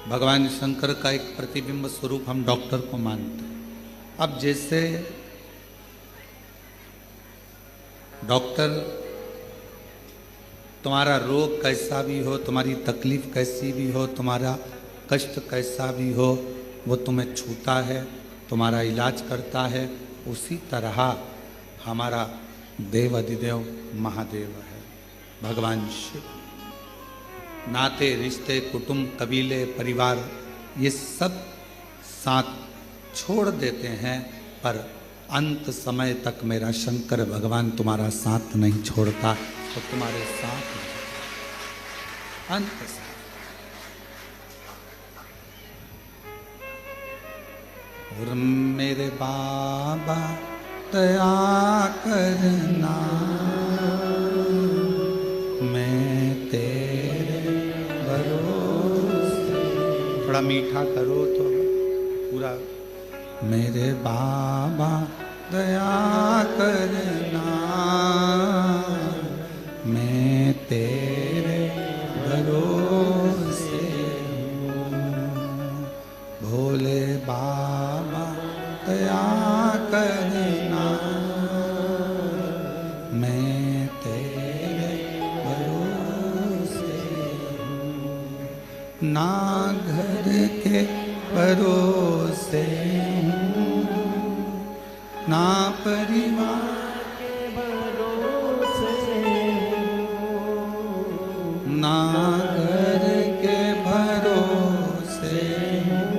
भगवान शंकर का एक प्रतिबिंब स्वरूप हम डॉक्टर को मानते हैं। अब जैसे डॉक्टर तुम्हारा रोग कैसा भी हो, तुम्हारी तकलीफ कैसी भी हो, तुम्हारा कष्ट कैसा भी हो, वो तुम्हें छूता है, तुम्हारा इलाज करता है, उसी तरह हमारा देव अधिदेव महादेव है भगवान शिव। नाते रिश्ते कुटुंब कबीले परिवार ये सब साथ छोड़ देते हैं, पर अंत समय तक मेरा शंकर भगवान तुम्हारा साथ नहीं छोड़ता, तो तुम्हारे साथ अंत समय। और मेरे बाबा दया करना, मैं तेरे भरोसे। थोड़ा मीठा करो तो पूरा। मेरे बाबा दया करना, मैं तेरे भरोसे हूँ। भोले बाबा दया करना, मैं तेरे भरोसे हूँ। ना घर के भरोसे हूँ, ना परिवार के भरोसे हूँ, ना घर के भरोसे हूँ,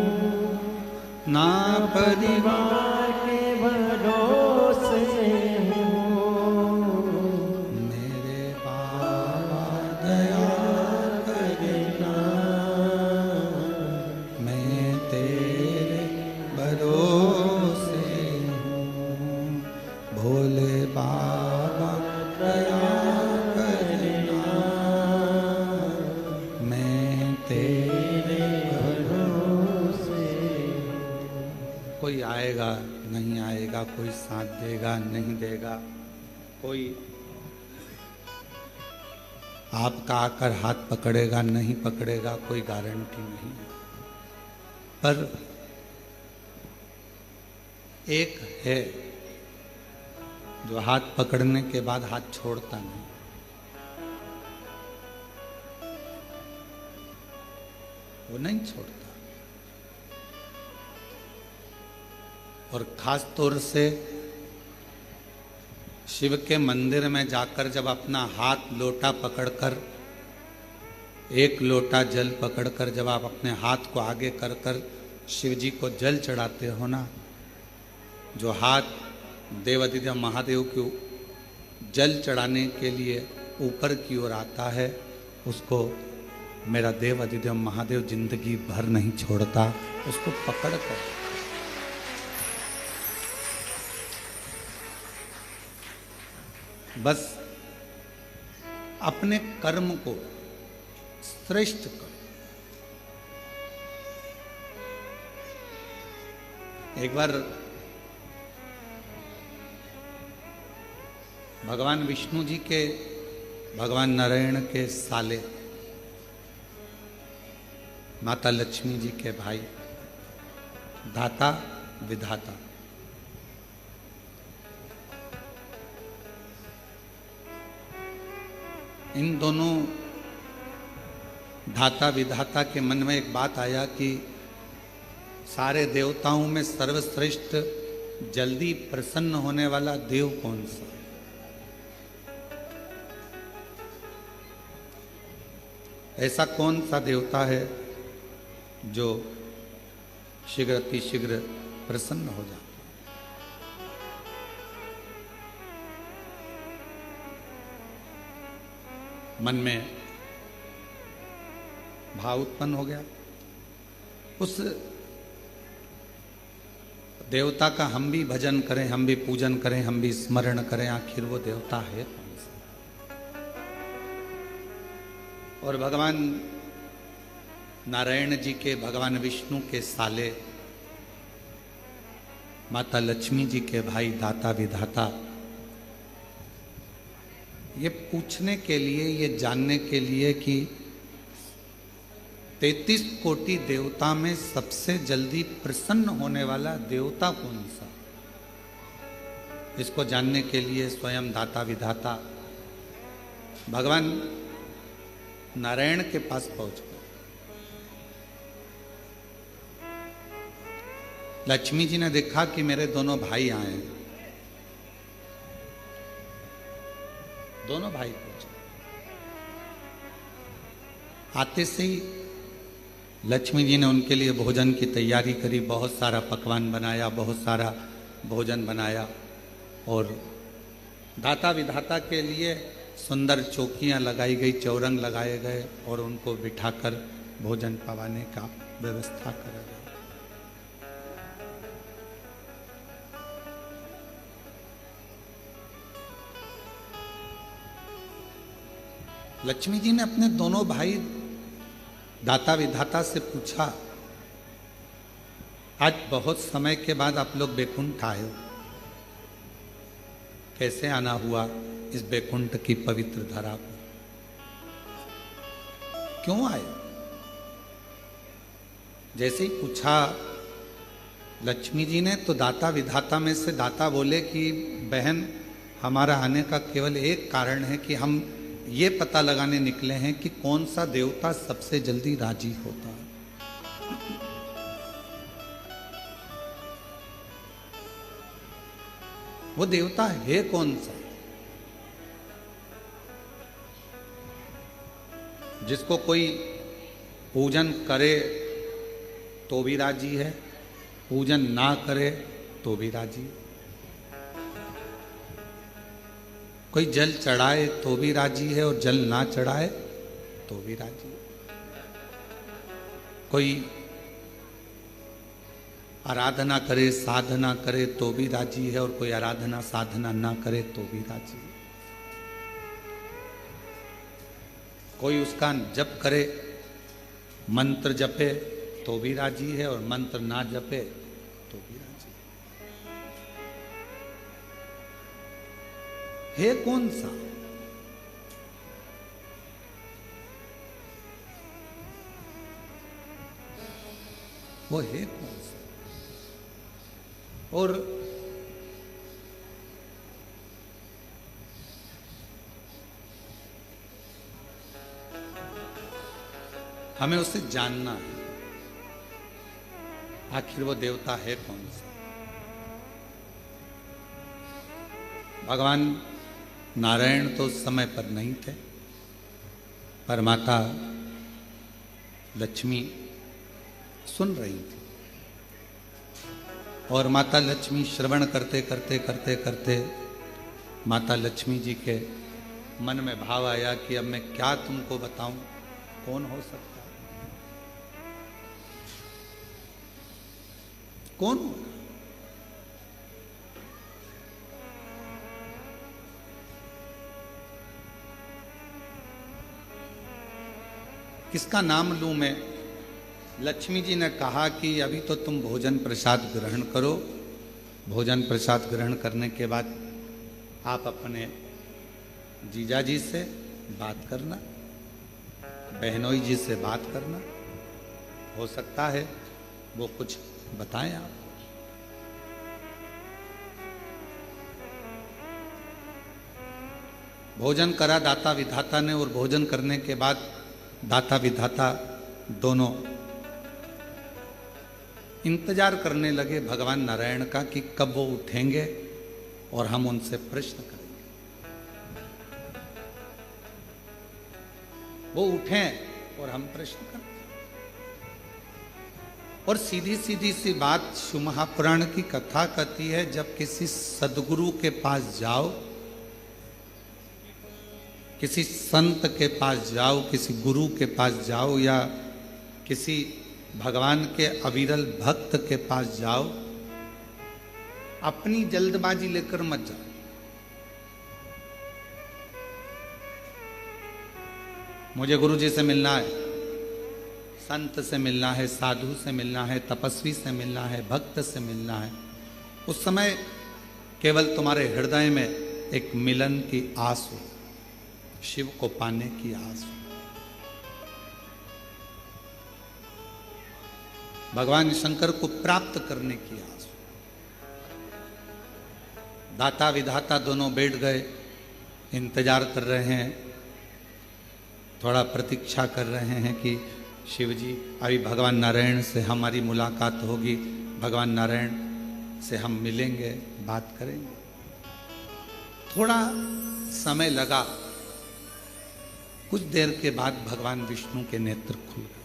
ना परिवार के भरोसे हूँ। मेरे बाबा दया करना, मैं तेरे भरोसे हूँ। भोले बाबा दया करना, मैं तेरे भरोसे हूँ। कोई आएगा नहीं आएगा, कोई साथ देगा नहीं देगा, कोई आपका आकर हाथ पकड़ेगा नहीं पकड़ेगा, कोई गारंटी नहीं है। पर एक है जो हाथ पकड़ने के बाद हाथ छोड़ता नहीं। वो नहीं छोड़ता। और खास तौर से शिव के मंदिर में जाकर जब अपना हाथ लोटा पकड़कर, एक लोटा जल पकड़कर जब आप अपने हाथ को आगे कर कर शिव जी को जल चढ़ाते हो ना, जो हाथ देवाधिदेव महादेव को जल चढ़ाने के लिए ऊपर की ओर आता है, उसको मेरा देव अधिदेव महादेव जिंदगी भर नहीं छोड़ता। उसको पकड़ कर बस अपने कर्म को श्रेष्ठ करो। एक बार भगवान विष्णु जी के, भगवान नारायण के साले, माता लक्ष्मी जी के भाई, दाता विधाता, इन दोनों धाता विधाता के मन में एक बात आया कि सारे देवताओं में सर्वश्रेष्ठ जल्दी प्रसन्न होने वाला देव कौन सा है? ऐसा कौन सा देवता है जो शीघ्र अतिशीघ्र प्रसन्न हो जाता? मन में भाव उत्पन्न हो गया। उस देवता का हम भी भजन करें, हम भी पूजन करें, हम भी स्मरण करें, आखिर वो देवता है कौन सा? और भगवान नारायण जी के, भगवान विष्णु के साले, माता लक्ष्मी जी के भाई दाता विधाता, ये पूछने के लिए, ये जानने के लिए कि 33 कोटि देवता में सबसे जल्दी प्रसन्न होने वाला देवता कौन सा? इसको जानने के लिए स्वयं दाता विधाता भगवान नारायण के पास पहुंच गए। लक्ष्मी जी ने देखा कि मेरे दोनों भाई आए हैं। दोनों भाई पहुंचे। आते से ही लक्ष्मी जी ने उनके लिए भोजन की तैयारी करी, बहुत सारा पकवान बनाया, बहुत सारा भोजन बनाया और दाता विधाता के लिए सुंदर चौकियां लगाई गई, चौरंग लगाए गए और उनको बिठाकर भोजन पवाने का व्यवस्था करा गया। लक्ष्मी जी ने अपने दोनों भाई दाता विधाता से पूछा, आज बहुत समय के बाद आप लोग बैकुंठ आए हो, कैसे आना हुआ इस बैकुंठ की पवित्र धरा पर? क्यों आए? जैसे ही पूछा लक्ष्मी जी ने तो दाता विधाता में से दाता बोले कि बहन, हमारा आने का केवल एक कारण है कि हम ये पता लगाने निकले हैं कि कौन सा देवता सबसे जल्दी राजी होता है। वो देवता है कौन सा जिसको कोई पूजन करे तो भी राजी है, पूजन ना करे तो भी राजी है, कोई जल चढ़ाए तो भी राजी है और जल ना चढ़ाए तो भी राजी है, कोई आराधना करे साधना करे तो भी राजी है और कोई आराधना साधना ना करे तो भी राजी है, कोई उसका जप करे, मंत्र जपे तो भी राजी है और मंत्र ना जपे तो भी राजी है कौन सा? वो है कौन सा? और हमें उसे जानना है, आखिर वो देवता है कौन सा? भगवान नारायण तो उस समय पर नहीं थे, पर माता लक्ष्मी सुन रही थी और माता लक्ष्मी श्रवण करते करते करते करते माता लक्ष्मी जी के मन में भाव आया कि अब मैं क्या तुमको बताऊं, कौन हो सकता है, कौन होगा? किसका नाम लूं मैं? लक्ष्मी जी ने कहा कि अभी तो तुम भोजन प्रसाद ग्रहण करो, भोजन प्रसाद ग्रहण करने के बाद आप अपने जीजा जी से बात करना, बहनोई जी से बात करना, हो सकता है वो कुछ बताएं आप। भोजन करा दाता विधाता ने और भोजन करने के बाद दाता विधाता दोनों इंतजार करने लगे भगवान नारायण का कि कब वो उठेंगे और हम उनसे प्रश्न करेंगे। वो उठें और हम प्रश्न करें। और सीधी सीधी सी बात शिव महापुराण की कथा कहती है, जब किसी सदगुरु के पास जाओ, किसी संत के पास जाओ, किसी गुरु के पास जाओ या किसी भगवान के अविरल भक्त के पास जाओ, अपनी जल्दबाजी लेकर मत जाओ। मुझे गुरु जी से मिलना है, संत से मिलना है, साधु से मिलना है, तपस्वी से मिलना है, भक्त से मिलना है, उस समय केवल तुम्हारे हृदय में एक मिलन की आस हो, शिव को पाने की आस हो। भगवान शंकर को प्राप्त करने की आस। दाता विधाता दोनों बैठ गए, इंतजार कर रहे हैं, थोड़ा प्रतीक्षा कर रहे हैं कि शिव जी अभी भगवान नारायण से हमारी मुलाकात होगी, भगवान नारायण से हम मिलेंगे, बात करेंगे। थोड़ा समय लगा, कुछ देर के बाद भगवान विष्णु के नेत्र खुल गए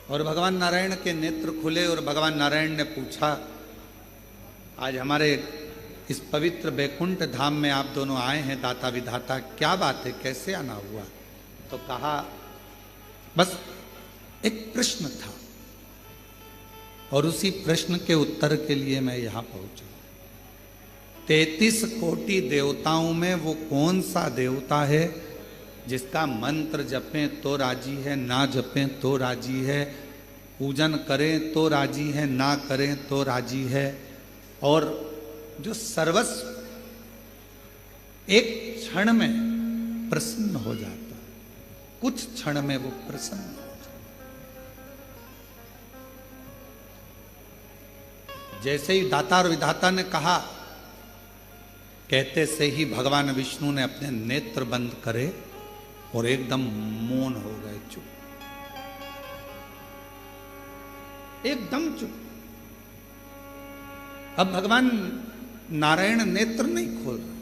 और भगवान नारायण के नेत्र खुले और भगवान नारायण ने पूछा, आज हमारे इस पवित्र बैकुंठ धाम में आप दोनों आए हैं दाता विधाता, क्या बात है, कैसे आना हुआ? तो कहा बस एक प्रश्न था और उसी प्रश्न के उत्तर के लिए मैं यहां पहुंचा। 33 कोटि देवताओं में वो कौन सा देवता है जिसका मंत्र जपें तो राजी है, ना जपें तो राजी है, पूजन करें तो राजी है, ना करें तो राजी है, और जो सर्वस्व एक क्षण में प्रसन्न हो जाता है, कुछ क्षण में वो प्रसन्न हो जाता है। जैसे ही दाता और विधाता ने कहा, कहते से ही भगवान विष्णु ने अपने नेत्र बंद करे और एकदम मौन हो गए, चुप, एकदम चुप। अब भगवान नारायण नेत्र नहीं खोल रहे,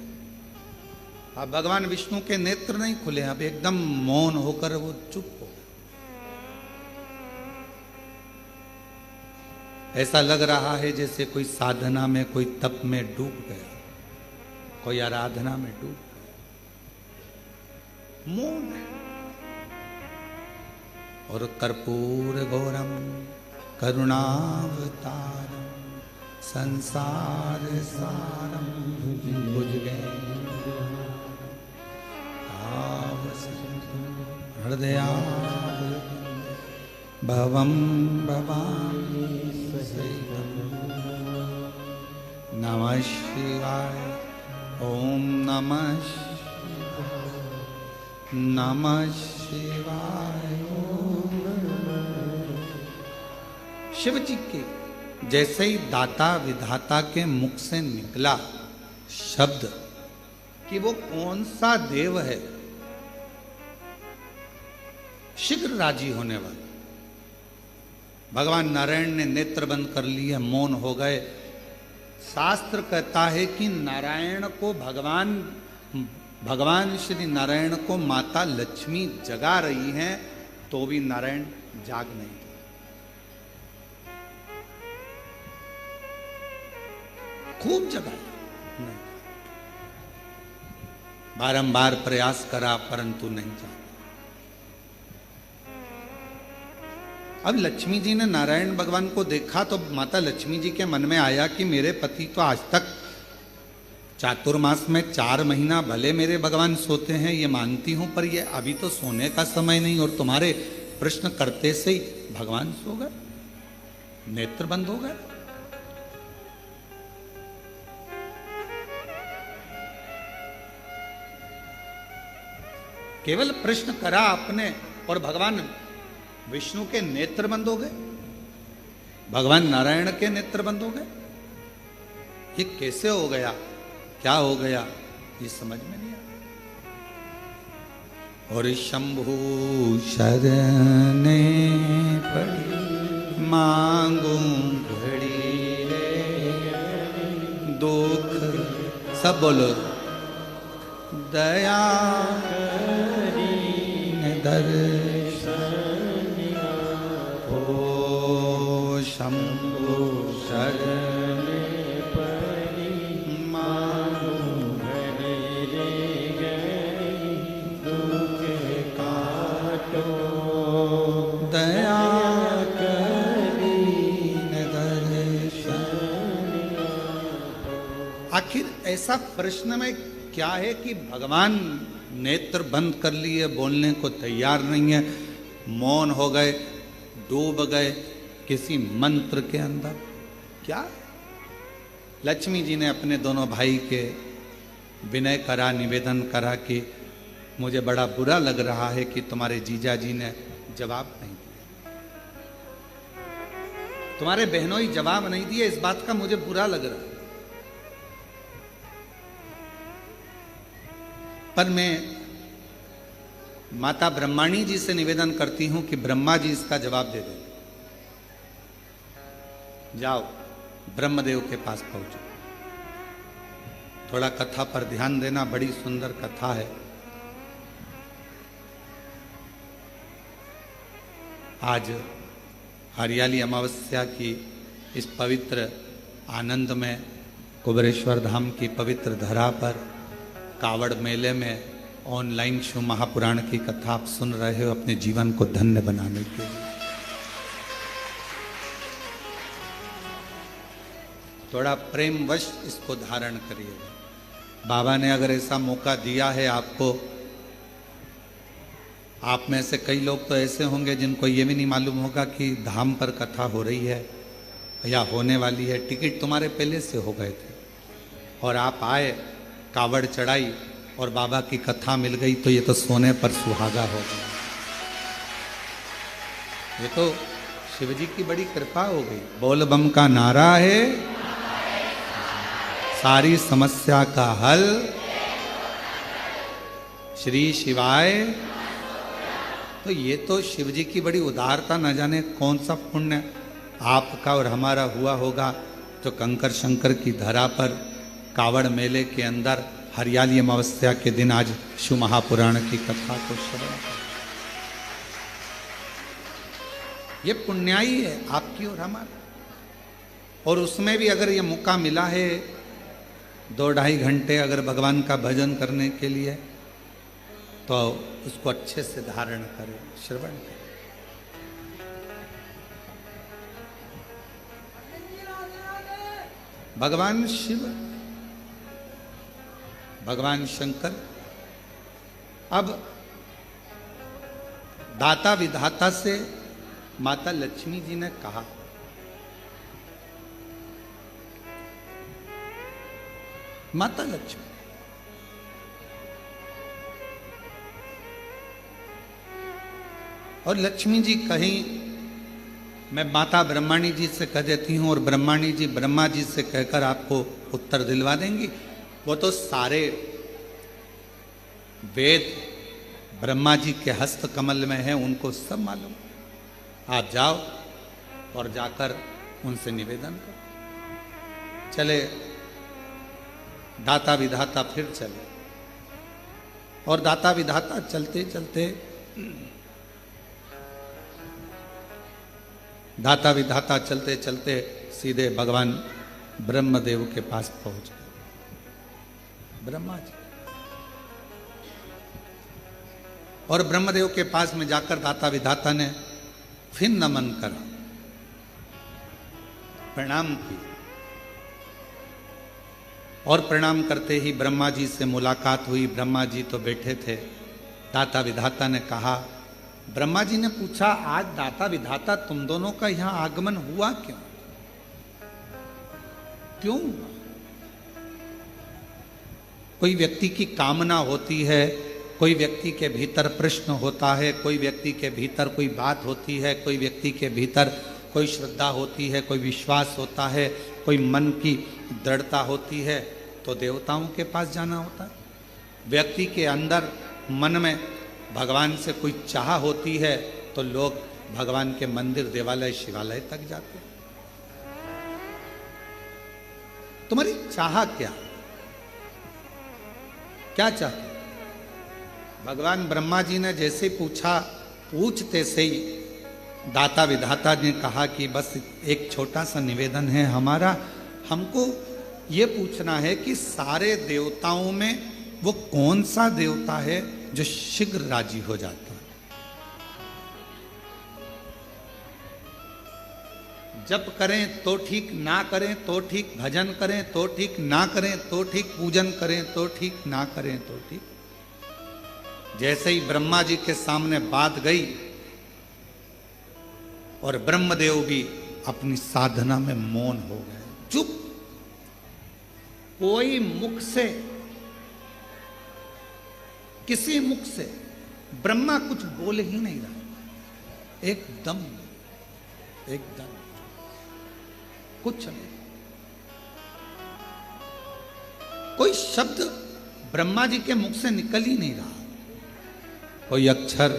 अब भगवान विष्णु के नेत्र नहीं खुले, अब एकदम मौन होकर वो चुप हो गए। ऐसा लग रहा है जैसे कोई साधना में, कोई तप में डूब गया, कोई आराधना में डूब गया, मौन है। और कर्पूर गौरम करुणावतारम संसार सारम भुज गए हृदया भवम भवामी सहितम। नमः शिवाय, ओम नमः शिवाय, नमः शिवाय। शिव जी के जैसे ही दाता विधाता के मुख से निकला शब्द कि वो कौन सा देव है शीघ्र राजी होने वाला, भगवान नारायण ने नेत्र बंद कर लिए, मौन हो गए। शास्त्र कहता है कि नारायण को भगवान श्री नारायण को माता लक्ष्मी जगा रही हैं तो भी नारायण जाग नहीं गए। खूब जगाया, नहीं, बारंबार प्रयास करा परंतु नहीं जागा। अब लक्ष्मी जी ने नारायण भगवान को देखा तो माता लक्ष्मी जी के मन में आया कि मेरे पति तो आज तक चातुर्मास में 4 महीना भले मेरे भगवान सोते हैं, ये मानती हूं, पर ये अभी तो सोने का समय नहीं, और तुम्हारे प्रश्न करते से ही भगवान सो गए, नेत्र बंद हो गए। केवल प्रश्न करा आपने और भगवान विष्णु के नेत्र बंद हो गए, भगवान नारायण के नेत्र बंद हो गए। ये कैसे हो गया, क्या हो गया, ये समझ में नहीं आया। और शंभु शरणे पड़ी मांगू घड़ी दुख, सब बोलो, दया दर्शन ओ शंभु शरण परी मांगू घड़ी गई दुख काटो दया करीन दर्शन। आखिर ऐसा प्रश्न में क्या है कि भगवान नेत्र बंद कर लिए, बोलने को तैयार नहीं है, मौन हो गए, डूब गए किसी मंत्र के अंदर। क्या लक्ष्मी जी ने अपने दोनों भाई के विनय करा, निवेदन करा कि मुझे बड़ा बुरा लग रहा है कि तुम्हारे जीजा जी ने जवाब नहीं दिया, तुम्हारे बहनों ही जवाब नहीं दिए, इस बात का मुझे बुरा लग रहा है। पर मैं माता ब्रह्माणी जी से निवेदन करती हूं कि ब्रह्मा जी इसका जवाब दे देंगे। जाओ ब्रह्मदेव के पास पहुंचो, थोड़ा कथा पर ध्यान देना, बड़ी सुंदर कथा है। आज हरियाली अमावस्या की इस पवित्र आनंद में कुबेरेश्वर धाम की पवित्र धरा पर कावड़ मेले में ऑनलाइन शिव महापुराण की कथा आप सुन रहे हो अपने जीवन को धन्य बनाने के लिए। थोड़ा प्रेमवश इसको धारण करिएगा। बाबा ने अगर ऐसा मौका दिया है आपको, आप में से कई लोग तो ऐसे होंगे जिनको ये भी नहीं मालूम होगा कि धाम पर कथा हो रही है या होने वाली है। टिकट तुम्हारे पहले से हो गए थे और आप आए, कावड़ चढ़ाई और बाबा की कथा मिल गई, तो ये तो सोने पर सुहागा हो गया। ये तो शिव जी की बड़ी कृपा हो गई। बोल बम का नारा है, सारी समस्या का हल, श्री शिवाय। तो ये तो शिव जी की बड़ी उदारता, न जाने कौन सा पुण्य आपका और हमारा हुआ होगा जो कंकर शंकर की धरा पर कावड़ मेले के अंदर हरियाली अमावस्या के दिन आज शिव महापुराण की कथा को श्रवण कर। ये पुण्याई है आपकी और हमारा। और उसमें भी अगर ये मौका मिला है 2-2.5 घंटे अगर भगवान का भजन करने के लिए, तो उसको अच्छे से धारण करें, श्रवण करें। भगवान शिव, भगवान शंकर अब दाता विधाता से माता लक्ष्मी जी ने कहा, माता लक्ष्मी और लक्ष्मी जी कहीं, मैं माता ब्रह्माणी जी से कह देती हूं और ब्रह्माणी जी ब्रह्मा जी से कहकर आपको उत्तर दिलवा देंगी। वो तो सारे वेद ब्रह्मा जी के हस्त कमल में है, उनको सब मालूम। आप जाओ और जाकर उनसे निवेदन करो। चले दाता विधाता फिर चले, और दाता विधाता चलते चलते दाता विधाता चलते चलते सीधे भगवान ब्रह्मदेव के पास पहुंच गए। ब्रह्मा जी और ब्रह्मदेव के पास में जाकर दाता विधाता ने फिर नमन करा, प्रणाम किया। और प्रणाम करते ही ब्रह्मा जी से मुलाकात हुई। ब्रह्मा जी तो बैठे थे। दाता विधाता ने कहा, ब्रह्मा जी ने पूछा, आज दाता विधाता तुम दोनों का यहां आगमन हुआ क्यों? क्यों हुआ? कोई व्यक्ति की कामना होती है, कोई व्यक्ति के भीतर प्रश्न होता है, कोई व्यक्ति के भीतर कोई बात होती है, कोई व्यक्ति के भीतर कोई श्रद्धा होती है, कोई विश्वास होता है, कोई मन की दृढ़ता होती है, तो देवताओं के पास जाना होता है। व्यक्ति के अंदर मन में भगवान से कोई चाह होती है तो लोग भगवान के मंदिर, देवालय, शिवालय तक जाते हैं। तुम्हारी चाह क्या क्या चाहते? भगवान ब्रह्मा जी ने जैसे पूछा, पूछते से ही दाता विधाता ने कहा कि बस एक छोटा सा निवेदन है हमारा, हमको ये पूछना है कि सारे देवताओं में वो कौन सा देवता है जो शीघ्र राजी हो जाता है? जप करें तो ठीक, ना करें तो ठीक, भजन करें तो ठीक, ना करें तो ठीक, पूजन करें तो ठीक, ना करें तो ठीक। जैसे ही ब्रह्मा जी के सामने बात गई और ब्रह्मदेव भी अपनी साधना में मौन हो गए, चुप। कोई मुख से किसी मुख से ब्रह्मा कुछ बोल ही नहीं रहा, एकदम कुछ नहीं, कोई शब्द ब्रह्मा जी के मुख से निकल ही नहीं रहा, कोई अक्षर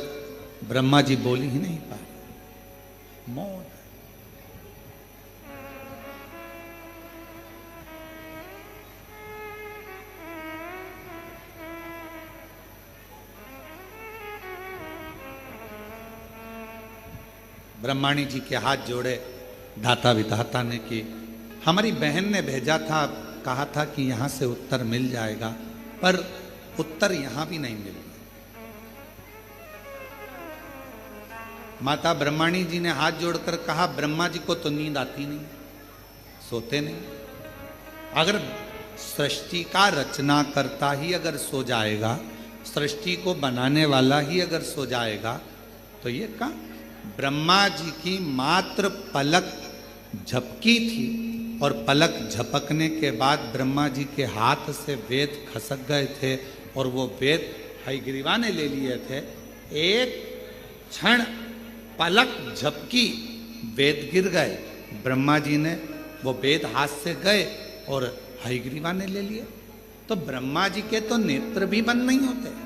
ब्रह्मा जी बोल ही नहीं पा रहे, मौन। ब्रह्माणी जी के हाथ जोड़े दाता विधाता ने कि हमारी बहन ने भेजा था, कहा था कि यहां से उत्तर मिल जाएगा, पर उत्तर यहां भी नहीं मिल रहा। माता ब्रह्माणी जी ने हाथ जोड़कर कहा, ब्रह्मा जी को तो नींद आती नहीं, सोते नहीं। अगर सृष्टि का रचना करता ही अगर सो जाएगा, सृष्टि को बनाने वाला ही अगर सो जाएगा, तो ये कहा ब्रह्मा जी की मात्र पलक झपकी थी और पलक झपकने के बाद ब्रह्मा जी के हाथ से वेद खसक गए थे और वो वेद हयग्रीवा ने ले लिए थे। एक क्षण पलक झपकी, वेद गिर गए, ब्रह्मा जी ने वो वेद हाथ से गए और हयग्रीवा ने ले लिए। तो ब्रह्मा जी के तो नेत्र भी बंद नहीं होते।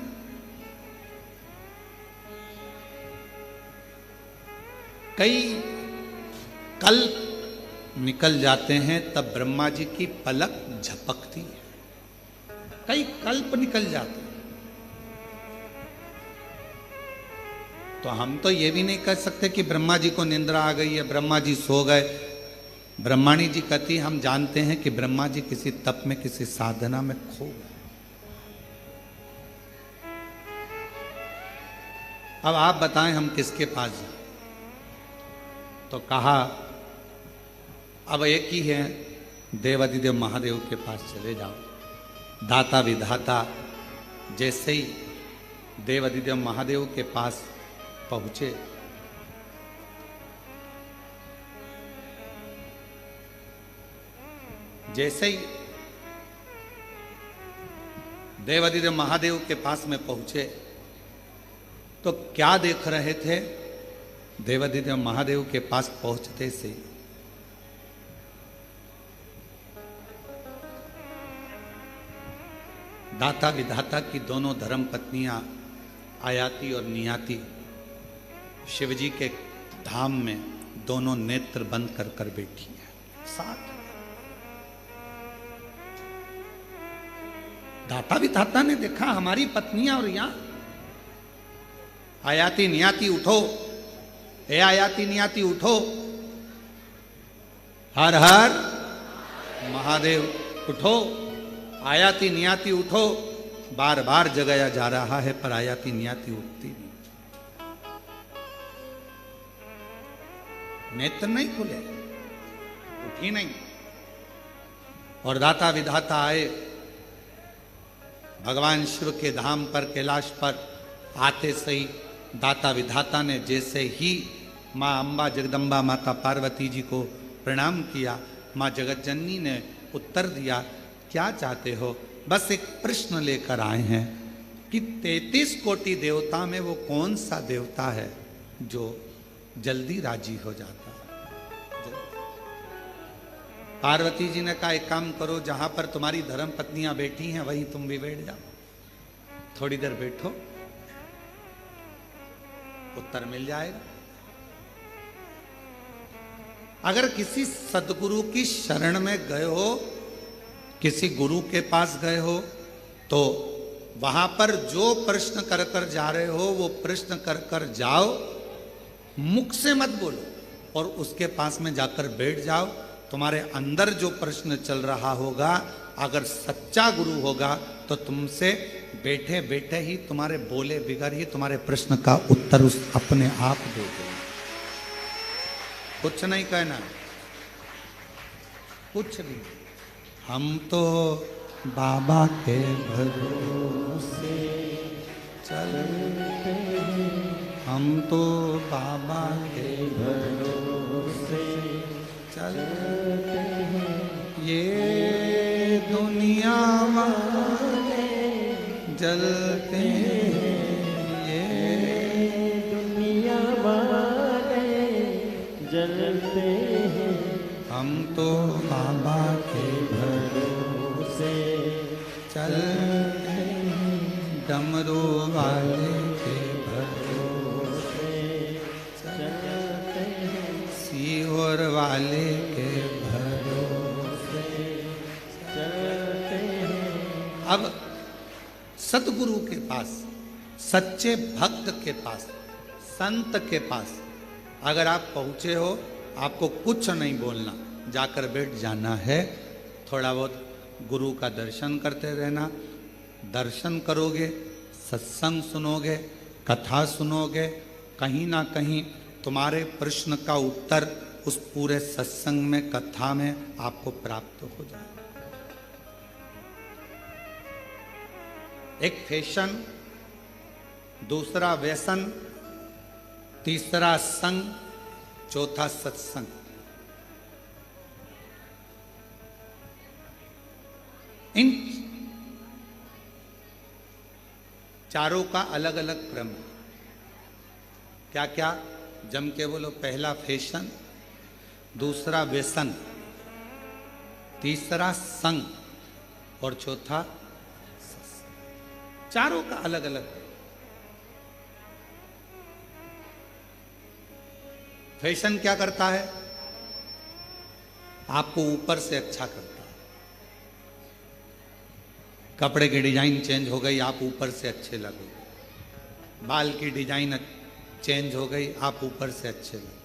कई कल्प निकल जाते हैं तब ब्रह्मा जी की पलक झपकती है, कई कल्प निकल जाते हैं। तो हम तो ये भी नहीं कह सकते कि ब्रह्मा जी को निंद्रा आ गई है, ब्रह्मा जी सो गए। ब्रह्माणी जी कहती हम जानते हैं कि ब्रह्मा जी किसी तप में, किसी साधना में खो गए। अब आप बताएं हम किसके पास जाएं? तो कहा अब एक ही है, देवादिदेव महादेव के पास चले जाओ। दाता विधाता जैसे ही देवादिदेव महादेव के पास पहुंचे, जैसे ही देवादिदेव महादेव के पास में पहुंचे तो क्या देख रहे थे? देवादिदेव महादेव के पास पहुंचते से दाता विधाता की दोनों धर्म पत्नियां आयाति और नियाति शिवजी के धाम में दोनों नेत्र बंद कर कर बैठी हैं साथ। दाता विधाता ने देखा हमारी पत्नियां और यहां आयाति नियाति उठो, ए आयाति नियाति उठो, हर हर महादेव उठो, आयाति नियाति उठो। बार बार जगाया जा रहा है पर आयाति नियाति उठती नहीं, नेत्र नहीं खुले, उठी नहीं। और दाता विधाता आए भगवान शिव के धाम पर, कैलाश पर आते सही दाता विधाता ने जैसे ही माँ अम्बा जगदम्बा माता पार्वती जी को प्रणाम किया, माँ जगतजननी ने उत्तर दिया, क्या चाहते हो? बस एक प्रश्न लेकर आए हैं कि 33 कोटि देवता में वो कौन सा देवता है जो जल्दी राजी हो जाता है? पार्वती जी ने कहा एक काम करो, जहां पर तुम्हारी धर्म पत्नियां बैठी हैं वहीं तुम भी बैठ जाओ, थोड़ी देर बैठो, उत्तर मिल जाएगा। अगर किसी सदगुरु की शरण में गए हो, किसी गुरु के पास गए हो, तो वहां पर जो प्रश्न कर कर जा रहे हो वो प्रश्न कर कर जाओ, मुख से मत बोलो और उसके पास में जाकर बैठ जाओ। तुम्हारे अंदर जो प्रश्न चल रहा होगा, अगर सच्चा गुरु होगा तो तुमसे बैठे बैठे ही तुम्हारे बोले बिगड़ ही तुम्हारे प्रश्न का उत्तर उस अपने आप दे देगा। कुछ नहीं कहना, कुछ नहीं। हम तो बाबा के भरोसे चलते हैं, हम तो बाबा के भरोसे चलते हैं, ये दुनिया वाले जलते हैं। हम तो बाबा के भरोसे चलते हैं, डमरू वाले के भरोसे चलते हैं, सीहोर वाले के भरोसे चलते हैं। अब सतगुरु के पास, सच्चे भक्त के पास, संत के पास अगर आप पहुंचे हो, आपको कुछ नहीं बोलना, जाकर बैठ जाना है। थोड़ा बहुत गुरु का दर्शन करते रहना। दर्शन करोगे, सत्संग सुनोगे, कथा सुनोगे, कहीं ना कहीं तुम्हारे प्रश्न का उत्तर उस पूरे सत्संग में, कथा में आपको प्राप्त हो जाएगा। एक फैशन, दूसरा व्यसन, तीसरा संग, चौथा सत्संग। इन चारों का अलग अलग क्रम है। क्या क्या? जम के बोलो। पहला फैशन, दूसरा व्यसन, तीसरा संग और चौथा सत्संग। चारों का अलग अलग। फैशन क्या करता है? आपको ऊपर से अच्छा करता है। कपड़े की डिजाइन चेंज हो गई, आप ऊपर से अच्छे लगोगे। बाल की डिजाइन चेंज हो गई, आप ऊपर से अच्छे लगोगे।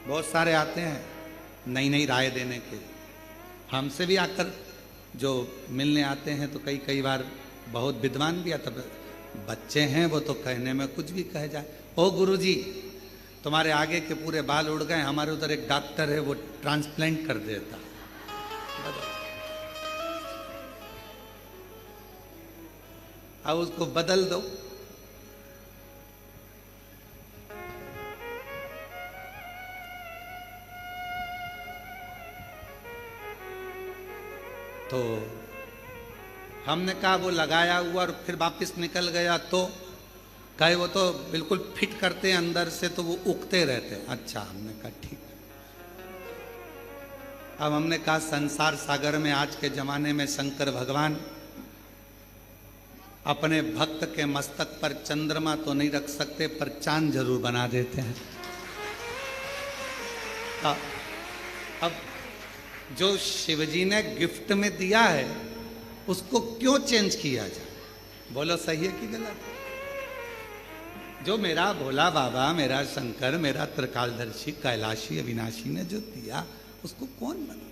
बहुत सारे आते हैं नई नई राय देने के। हमसे भी आकर जो मिलने आते हैं तो कई बार बहुत विद्वान भी आता। बच्चे हैं वो तो कहने में कुछ भी कह जाए। ओ गुरुजी, तुम्हारे आगे के पूरे बाल उड़ गए, हमारे उधर एक डॉक्टर है वो ट्रांसप्लांट कर देता। अब उसको बदल दो। तो हमने कहा वो लगाया हुआ और फिर वापस निकल गया, तो कहे वो तो बिल्कुल फिट करते हैं अंदर से, तो वो उगते रहते हैं। अच्छा, हमने कहा ठीक है। अब हमने कहा संसार सागर में आज के जमाने में शंकर भगवान अपने भक्त के मस्तक पर चंद्रमा तो नहीं रख सकते, पर चांद जरूर बना देते हैं। अब जो शिवजी ने गिफ्ट में दिया है उसको क्यों चेंज किया जाए? बोलो सही है कि गलत? जो मेरा भोला बाबा, मेरा शंकर, मेरा त्रिकालदर्शी, कैलाशी, अविनाशी ने जो दिया उसको कौन बना?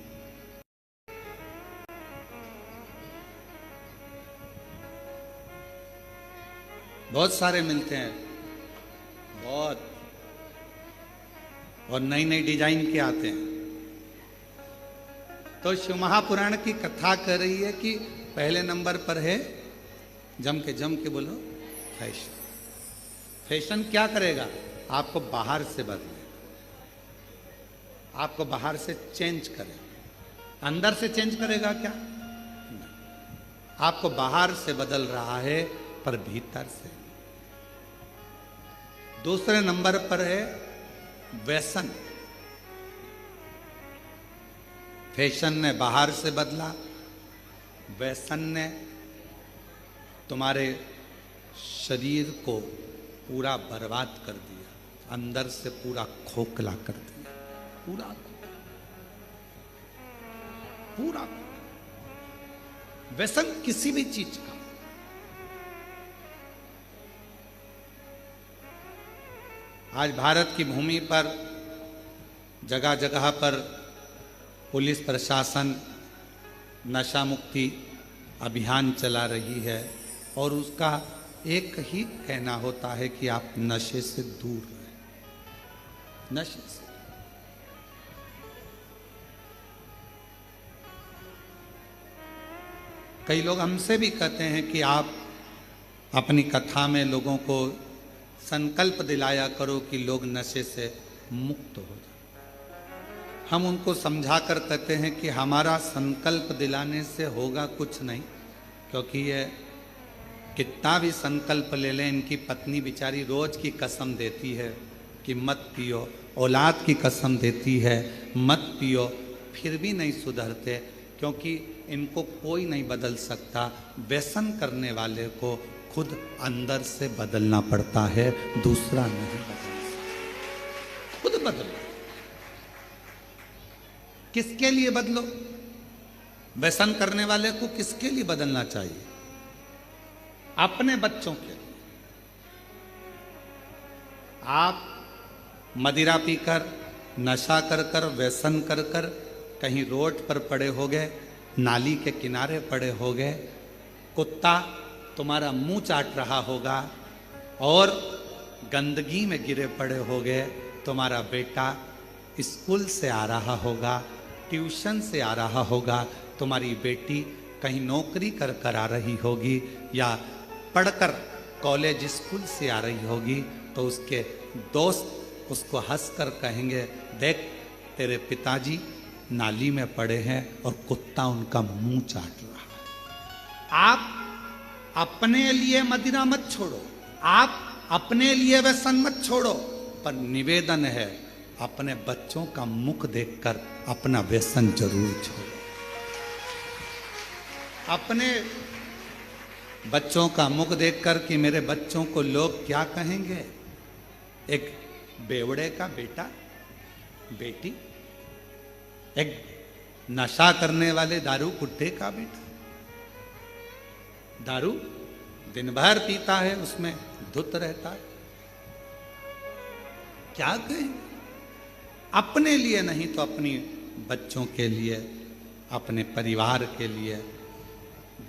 बहुत सारे मिलते हैं, बहुत, और नई नई डिजाइन के आते हैं। तो शिव महापुराण की कथा कर रही है कि पहले नंबर पर है, जम के बोलो, फैशन। फैशन क्या करेगा? आपको बाहर से बदलेगा, आपको बाहर से चेंज करेगा। अंदर से चेंज करेगा क्या? नहीं। आपको बाहर से बदल रहा है पर भीतर से। दूसरे नंबर पर है व्यसन। फैशन ने बाहर से बदला, व्यसन ने तुम्हारे शरीर को पूरा बर्बाद कर दिया, अंदर से पूरा खोखला कर दिया, पूरा। व्यसन किसी भी चीज का, आज भारत की भूमि पर जगह जगह पर पुलिस प्रशासन नशा मुक्ति अभियान चला रही है और उसका एक ही कहना होता है कि आप नशे से दूर रहें, नशे से। कई लोग हमसे भी कहते हैं कि आप अपनी कथा में लोगों को संकल्प दिलाया करो कि लोग नशे से मुक्त हो जाए। हम उनको समझा कर कहते हैं कि हमारा संकल्प दिलाने से होगा कुछ नहीं, क्योंकि ये कितना भी संकल्प ले लें, इनकी पत्नी बेचारी रोज की कसम देती है कि मत पियो, औलाद की कसम देती है मत पियो, फिर भी नहीं सुधरते, क्योंकि इनको कोई नहीं बदल सकता। व्यसन करने वाले को खुद अंदर से बदलना पड़ता है, दूसरा नहीं बदल सकता, खुद बदलो। किसके लिए बदलो? व्यसन करने वाले को किसके लिए बदलना चाहिए? अपने बच्चों के लिए। आप मदिरा पीकर, नशा कर कर, व्यसन कर कर कहीं रोड पर पड़े हो गए, नाली के किनारे पड़े हो गए, कुत्ता तुम्हारा मुंह चाट रहा होगा और गंदगी में गिरे पड़े हो गए, तुम्हारा बेटा स्कूल से आ रहा होगा, ट्यूशन से आ रहा होगा, तुम्हारी बेटी कहीं नौकरी कर कर आ रही होगी या पढ़कर कॉलेज स्कूल से आ रही होगी, तो उसके दोस्त उसको हंसकर कहेंगे, देख तेरे पिताजी नाली में पड़े हैं और कुत्ता उनका मुंह चाट रहा है। आप अपने लिए मदिरा मत छोड़ो, आप अपने लिए व्यसन मत छोड़ो, पर निवेदन है अपने बच्चों का मुख देखकर अपना व्यसन जरूर छोड़ो। अपने बच्चों का मुख देखकर कि मेरे बच्चों को लोग क्या कहेंगे, एक बेवड़े का बेटा बेटी, एक नशा करने वाले दारू कुट्टे का बेटा, दारू दिन भर पीता है, उसमें धुत रहता है, क्या कहेंगे? अपने लिए नहीं तो अपनी बच्चों के लिए, अपने परिवार के लिए।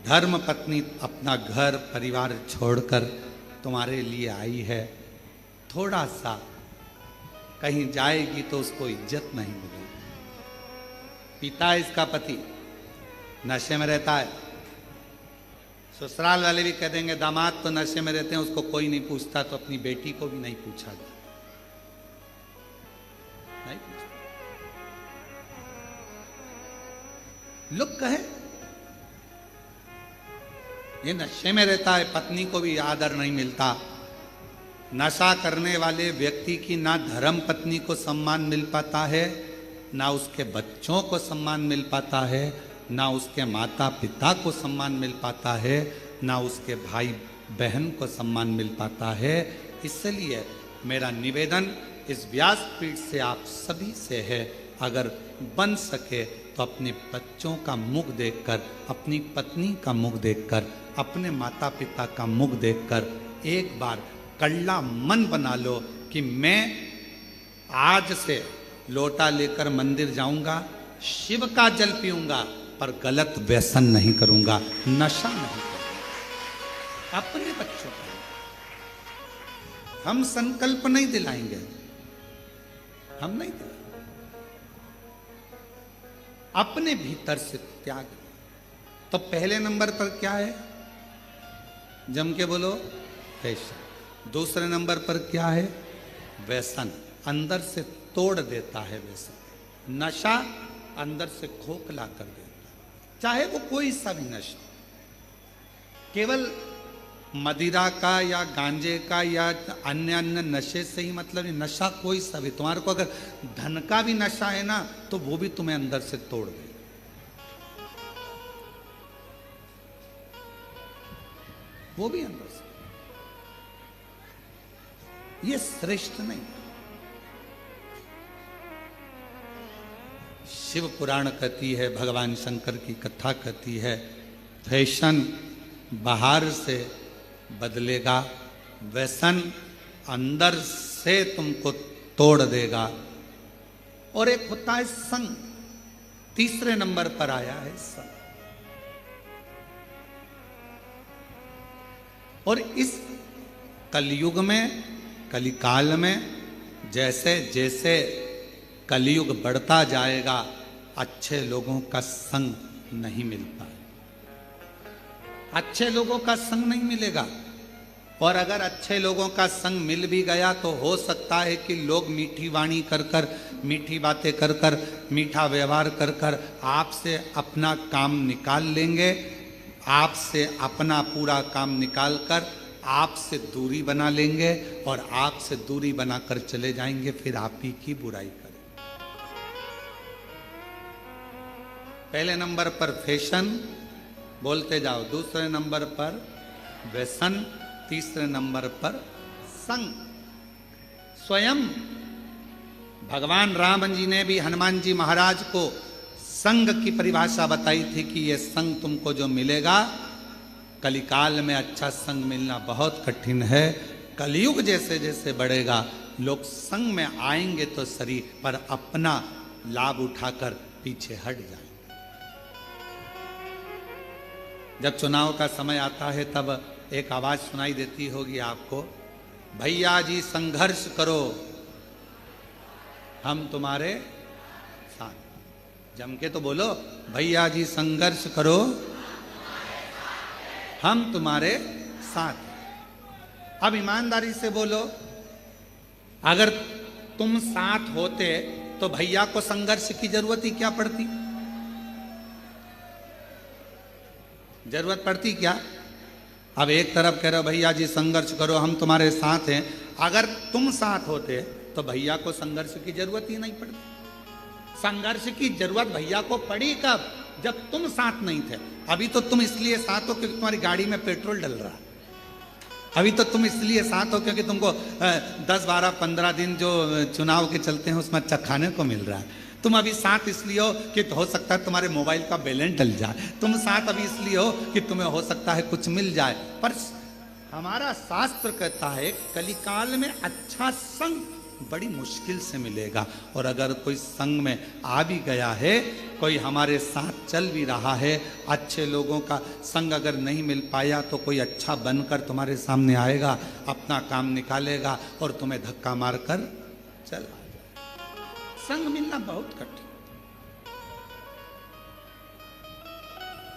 धर्म पत्नी अपना घर परिवार छोड़कर तुम्हारे लिए आई है, थोड़ा सा कहीं जाएगी तो उसको इज्जत नहीं मिलेगी। पिता इसका पति नशे में रहता है, ससुराल वाले भी कह देंगे दामाद तो नशे में रहते हैं, उसको कोई नहीं पूछता, तो अपनी बेटी को भी नहीं पूछा जाता, नहीं पूछा। लोग कहे ये नशे में रहता है, पत्नी को भी आदर नहीं मिलता। नशा करने वाले व्यक्ति की ना धर्म पत्नी को सम्मान मिल पाता है, ना उसके बच्चों को सम्मान मिल पाता है, ना उसके माता पिता को सम्मान मिल पाता है, ना उसके भाई बहन को सम्मान मिल पाता है। इसलिए मेरा निवेदन इस व्यासपीठ से आप सभी से है, अगर बन सके तो अपने बच्चों का मुख देखकर, अपनी पत्नी का मुख देखकर, अपने माता पिता का मुख देखकर एक बार कड़ला मन बना लो कि मैं आज से लोटा लेकर मंदिर जाऊंगा, शिव का जल पीऊंगा, पर गलत व्यसन नहीं करूंगा, नशा नहीं करूंगा। अपने बच्चों को हम संकल्प नहीं दिलाएंगे, हम नहीं दिलाएंगे, अपने भीतर से त्याग। तो पहले नंबर पर क्या है? जम के बोलो, फैशन। दूसरे नंबर पर क्या है? व्यसन, अंदर से तोड़ देता है व्यसन। नशा अंदर से खोखला कर देता है, चाहे वो कोई सा भी नशा, केवल मदिरा का या गांजे का या अन्य अन्य नशे से ही मतलब नहीं, नशा कोई सा भी। तुम्हारे को अगर धन का भी नशा है ना, तो वो भी तुम्हें अंदर से तोड़ देगा। वो भी अंदर से, ये श्रेष्ठ नहीं। शिव पुराण कहती है, भगवान शंकर की कथा कहती है, फैशन बाहर से बदलेगा, व्यसन अंदर से तुमको तोड़ देगा। और एक होता है संग, तीसरे नंबर पर आया है संग। और इस कलयुग में, कलिकाल में, जैसे जैसे कलयुग बढ़ता जाएगा, अच्छे लोगों का संग नहीं मिलता, अच्छे लोगों का संग नहीं मिलेगा। और अगर अच्छे लोगों का संग मिल भी गया तो हो सकता है कि लोग मीठी वाणी कर कर, मीठी बातें कर कर, मीठा व्यवहार कर कर आपसे अपना काम निकाल लेंगे, आपसे अपना पूरा काम निकालकर आपसे दूरी बना लेंगे और आपसे दूरी बनाकर चले जाएंगे, फिर आप ही की बुराई करें। पहले नंबर पर फैशन, बोलते जाओ। दूसरे नंबर पर व्यसन, तीसरे नंबर पर संग। स्वयं भगवान राम जी ने भी हनुमान जी महाराज को संग की परिभाषा बताई थी कि यह संग तुमको जो मिलेगा, कलिकाल में अच्छा संग मिलना बहुत कठिन है। कलयुग जैसे जैसे बढ़ेगा, लोग संग में आएंगे तो सही, पर अपना लाभ उठाकर पीछे हट जाएंगे। जब चुनाव का समय आता है तब एक आवाज सुनाई देती होगी आपको, भैया जी संघर्ष करो, हम तुम्हारे साथ। जम के तो बोलो, भैया जी संघर्ष करो, हम तुम्हारे साथ। अब ईमानदारी से बोलो, अगर तुम साथ होते तो भैया को संघर्ष की जरूरत ही क्या पड़ती? जरूरत पड़ती क्या? अब एक तरफ कह रहे हो भैया जी संघर्ष करो, हम तुम्हारे साथ हैं। अगर तुम साथ होते तो भैया को संघर्ष की जरूरत ही नहीं पड़ती। संघर्ष की जरूरत भैया को पड़ी कब? जब तुम साथ नहीं थे। अभी तो तुम इसलिए साथ हो क्योंकि तुम्हारी गाड़ी में पेट्रोल डल रहा है। अभी तो तुम इसलिए साथ हो क्योंकि तुमको 10, 12, 15 दिन जो चुनाव के चलते हैं उसमें अच्छा खाने को मिल रहा है। तुम अभी साथ इसलिए हो कि हो सकता है तुम्हारे मोबाइल का बैलेंस डल जाए। तुम साथ अभी इसलिए हो कि तुम्हें हो सकता है कुछ मिल जाए। पर हमारा शास्त्र कहता है कलिकाल में अच्छा संग बड़ी मुश्किल से मिलेगा। और अगर कोई संग में आ भी गया है, कोई हमारे साथ चल भी रहा है, अच्छे लोगों का संग अगर नहीं मिल पाया तो कोई अच्छा बनकर तुम्हारे सामने आएगा, अपना काम निकालेगा और तुम्हें धक्का मारकर चला जाए। संग मिलना बहुत कठिन।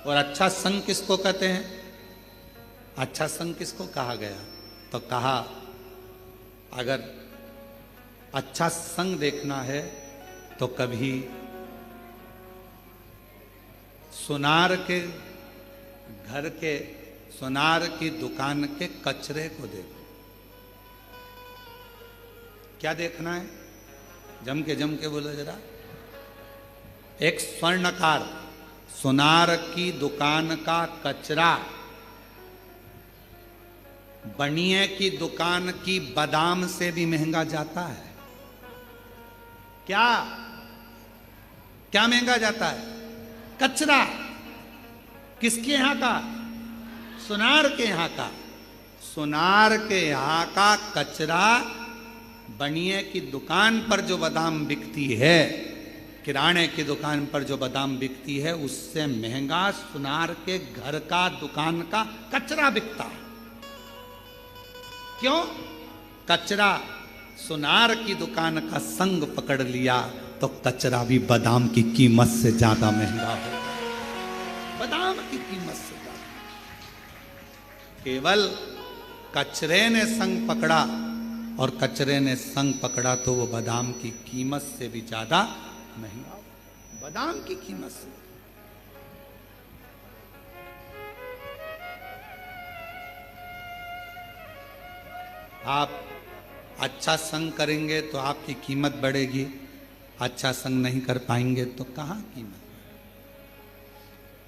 और अच्छा संग किसको कहते हैं? अच्छा संग किसको कहा गया? तो कहा अगर अच्छा संग देखना है तो कभी सुनार के घर के, सुनार की दुकान के कचरे को देखो। क्या देखना है? जम के बोलो जरा। एक स्वर्णकार सुनार की दुकान का कचरा बनिए की दुकान की बादाम से भी महंगा जाता है। क्या क्या महंगा जाता है? कचरा। किसके यहां का? सुनार के यहां का। सुनार के यहां का कचरा बनिए की दुकान पर जो बादाम बिकती है, किराने की दुकान पर जो बादाम बिकती है, उससे महंगा सुनार के घर का दुकान का कचरा बिकता है। क्यों? कचरा सुनार की दुकान का संग पकड़ लिया तो कचरा भी बादाम की कीमत से ज्यादा महंगा हो। बादाम की कीमत से ज्यादा। केवल कचरे ने संग पकड़ा, और कचरे ने संग पकड़ा तो वो बादाम की कीमत से भी ज्यादा महंगा। बादाम की कीमत से। आप अच्छा संग करेंगे तो आपकी कीमत बढ़ेगी, अच्छा संग नहीं कर पाएंगे तो कहाँ कीमत।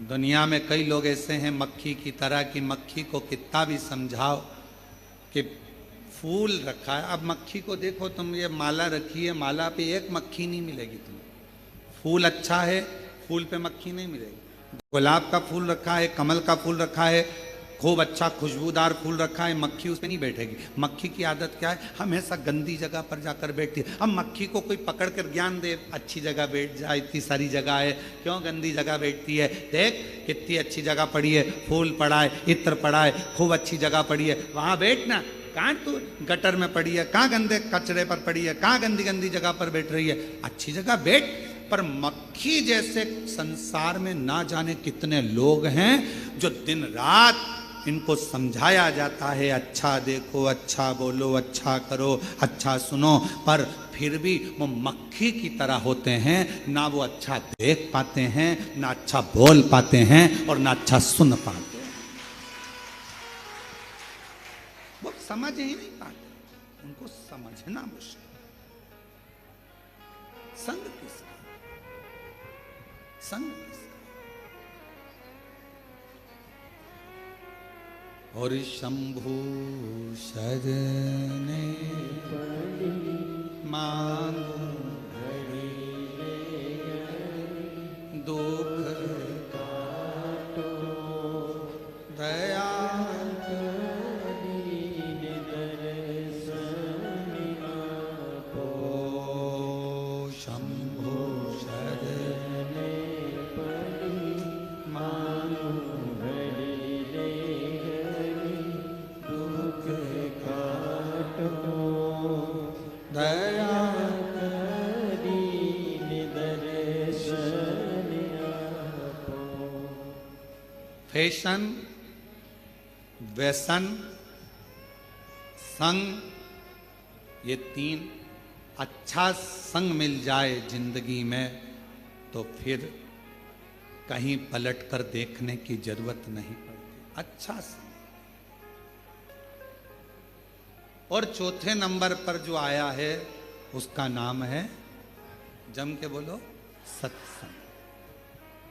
दुनिया में कई लोग ऐसे हैं मक्खी की तरह कि मक्खी को कितना भी समझाओ कि फूल रखा है। अब मक्खी को देखो तुम, ये माला रखी है, माला पे एक मक्खी नहीं मिलेगी तुम्हें। फूल अच्छा है, फूल पे मक्खी नहीं मिलेगी। गुलाब का फूल रखा है, कमल का फूल रखा है, खूब अच्छा खुशबूदार फूल रखा है, मक्खी उसमें नहीं बैठेगी। मक्खी की आदत क्या है? हमेशा गंदी जगह पर जाकर बैठती है। अब मक्खी को कोई पकड़ कर ज्ञान दे, अच्छी जगह बैठ जा, इतनी सारी जगह है, क्यों गंदी जगह बैठती है? देख कितनी अच्छी जगह पड़ी है, फूल पड़ा है, इत्र पड़ा है, खूब अच्छी जगह पड़ी है, वहां बैठना। कहाँ तू गटर में पड़ी है, कहाँ गंदे कचरे पर पड़ी है, कहाँ गंदी गंदी जगह पर बैठ रही है? अच्छी जगह बैठ। पर मक्खी जैसे संसार में ना जाने कितने लोग हैं जो दिन रात इनको समझाया जाता है अच्छा देखो, अच्छा बोलो, अच्छा करो, अच्छा सुनो, पर फिर भी वो मक्खी की तरह होते हैं। ना वो अच्छा देख पाते हैं, ना अच्छा बोल पाते हैं और ना अच्छा सुन पाते हैं। वो समझ ही नहीं पाते, उनको समझना मुश्किल। संग किसका, संग किसका। और शंभु शरणे मांगो दुख काटो, दया शंभु शरणे मांगो दया फैशन, व्यसन, संग, ये तीन अच्छा संग मिल जाए जिंदगी में तो फिर कहीं पलट कर देखने की जरूरत नहीं पड़ती। अच्छा संग। और चौथे नंबर पर जो आया है उसका नाम है, जम के बोलो, सत्संग।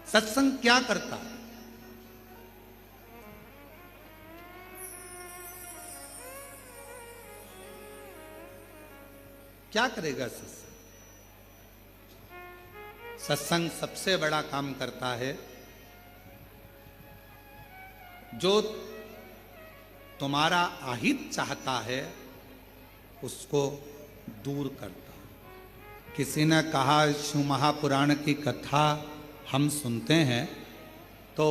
सत्संग क्या करता है? क्या करेगा सत्संग? सत्संग सबसे बड़ा काम करता है, जो तुम्हारा अहित चाहता है उसको दूर करता है। किसी ने कहा, शिव महापुराण की कथा हम सुनते हैं तो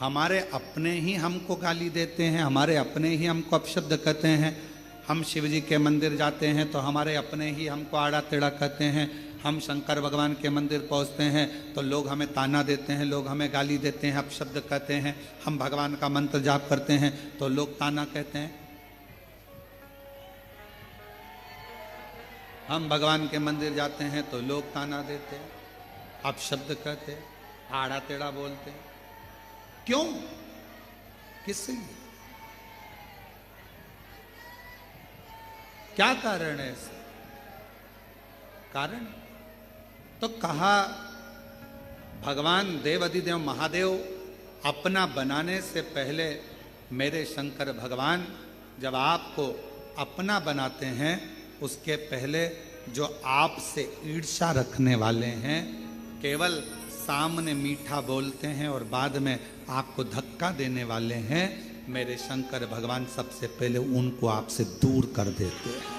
हमारे अपने ही हमको गाली देते हैं, हमारे अपने ही हमको अपशब्द कहते हैं। हम शिव जी के मंदिर जाते हैं तो हमारे अपने ही हमको आड़ा टेढ़ा कहते हैं। हम शंकर भगवान के मंदिर पहुंचते हैं तो लोग हमें ताना देते हैं, लोग हमें गाली देते हैं, अपशब्द कहते हैं। हम भगवान का मंत्र जाप करते हैं तो लोग ताना कहते हैं। हम भगवान के मंदिर जाते हैं तो लोग ताना देते हैं, अपशब्द कहते हैं, आड़ा टेढ़ा बोलते हैं। क्यों? किस लिए? क्या कारण है इसका? कारण तो कहा, भगवान देवाधिदेव महादेव अपना बनाने से पहले मेरे शंकर भगवान जब आपको अपना बनाते हैं उसके पहले जो आपसे ईर्ष्या रखने वाले हैं, केवल सामने मीठा बोलते हैं और बाद में आपको धक्का देने वाले हैं, मेरे शंकर भगवान सबसे पहले उनको आपसे दूर कर देते हैं।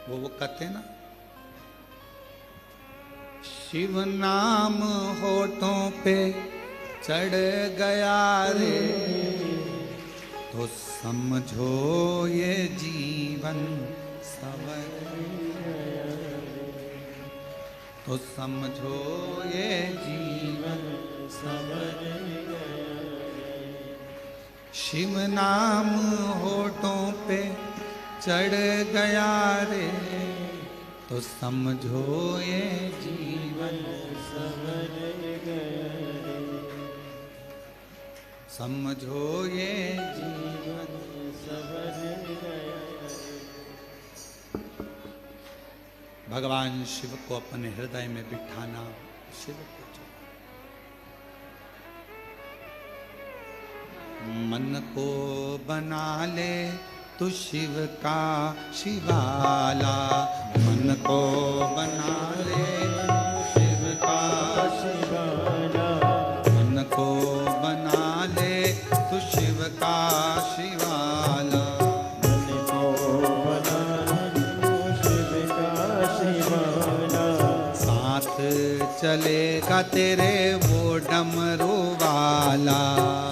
वो कहते ना, शिव नाम होठों पे चढ़ गया रे तो समझो ये जीवन सवर गया, तो समझो ये जीवन सवर गया। शिव नाम होठों पे चढ़ गया रे तो समझो ये जीवन सवर गया, समझो ये जीवन सवर गया। भगवान शिव को अपने हृदय में बिठाना, शिव को मन को बना ले तू शिव का शिवाला, मन को बना ले शिव का शिवाला, मन को बना ले तू शिव का शिवाला, मन को बना ले तू शिव का शिवाला। साथ चलेगा तेरे वो डमरू वाला,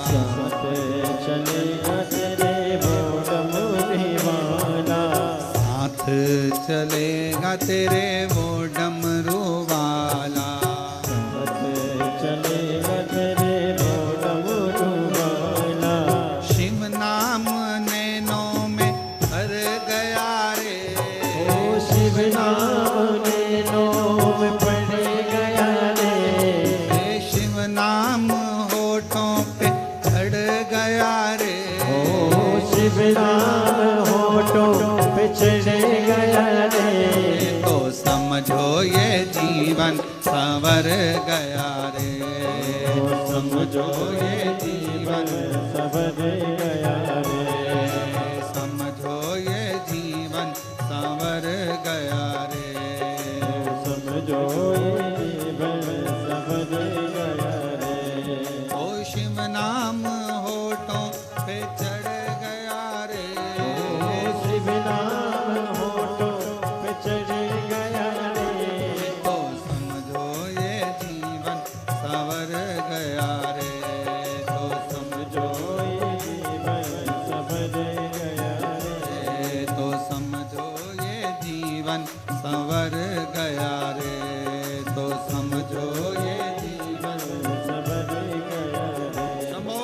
साथ चलेगा तेरे वो डमरू वाला, चलेगा तेरे वो डमरू वाला, साथ चलेगा तेरे वो डमरू वाला। शिव नाम नैनों में भर गया रे, ओ शिव नाम नैनों में पड़ गया रे, शिव नाम होठों पे चढ़ गया रे, ओ शिव नाम होठों पे चढ़ गया रे। तो समझो ये जीवन संवर गया रे, समझो ये जीवन संवर गया रे, समझो ये जीवन संवर गया रे, समझो ये जीवन संवर गया रे। ओ शिव नाम होठों पे चढ़ गया रे, ओ शिव नाम होठों पे चढ़ गया रे, तो समझो ये जीवन संवर गया रे, तो समझो समझो ये जीवन संवर गया रे, तो समझो ये जीवन संवर गया रे, तो समझो ये जीवन संवर गया रे। समो।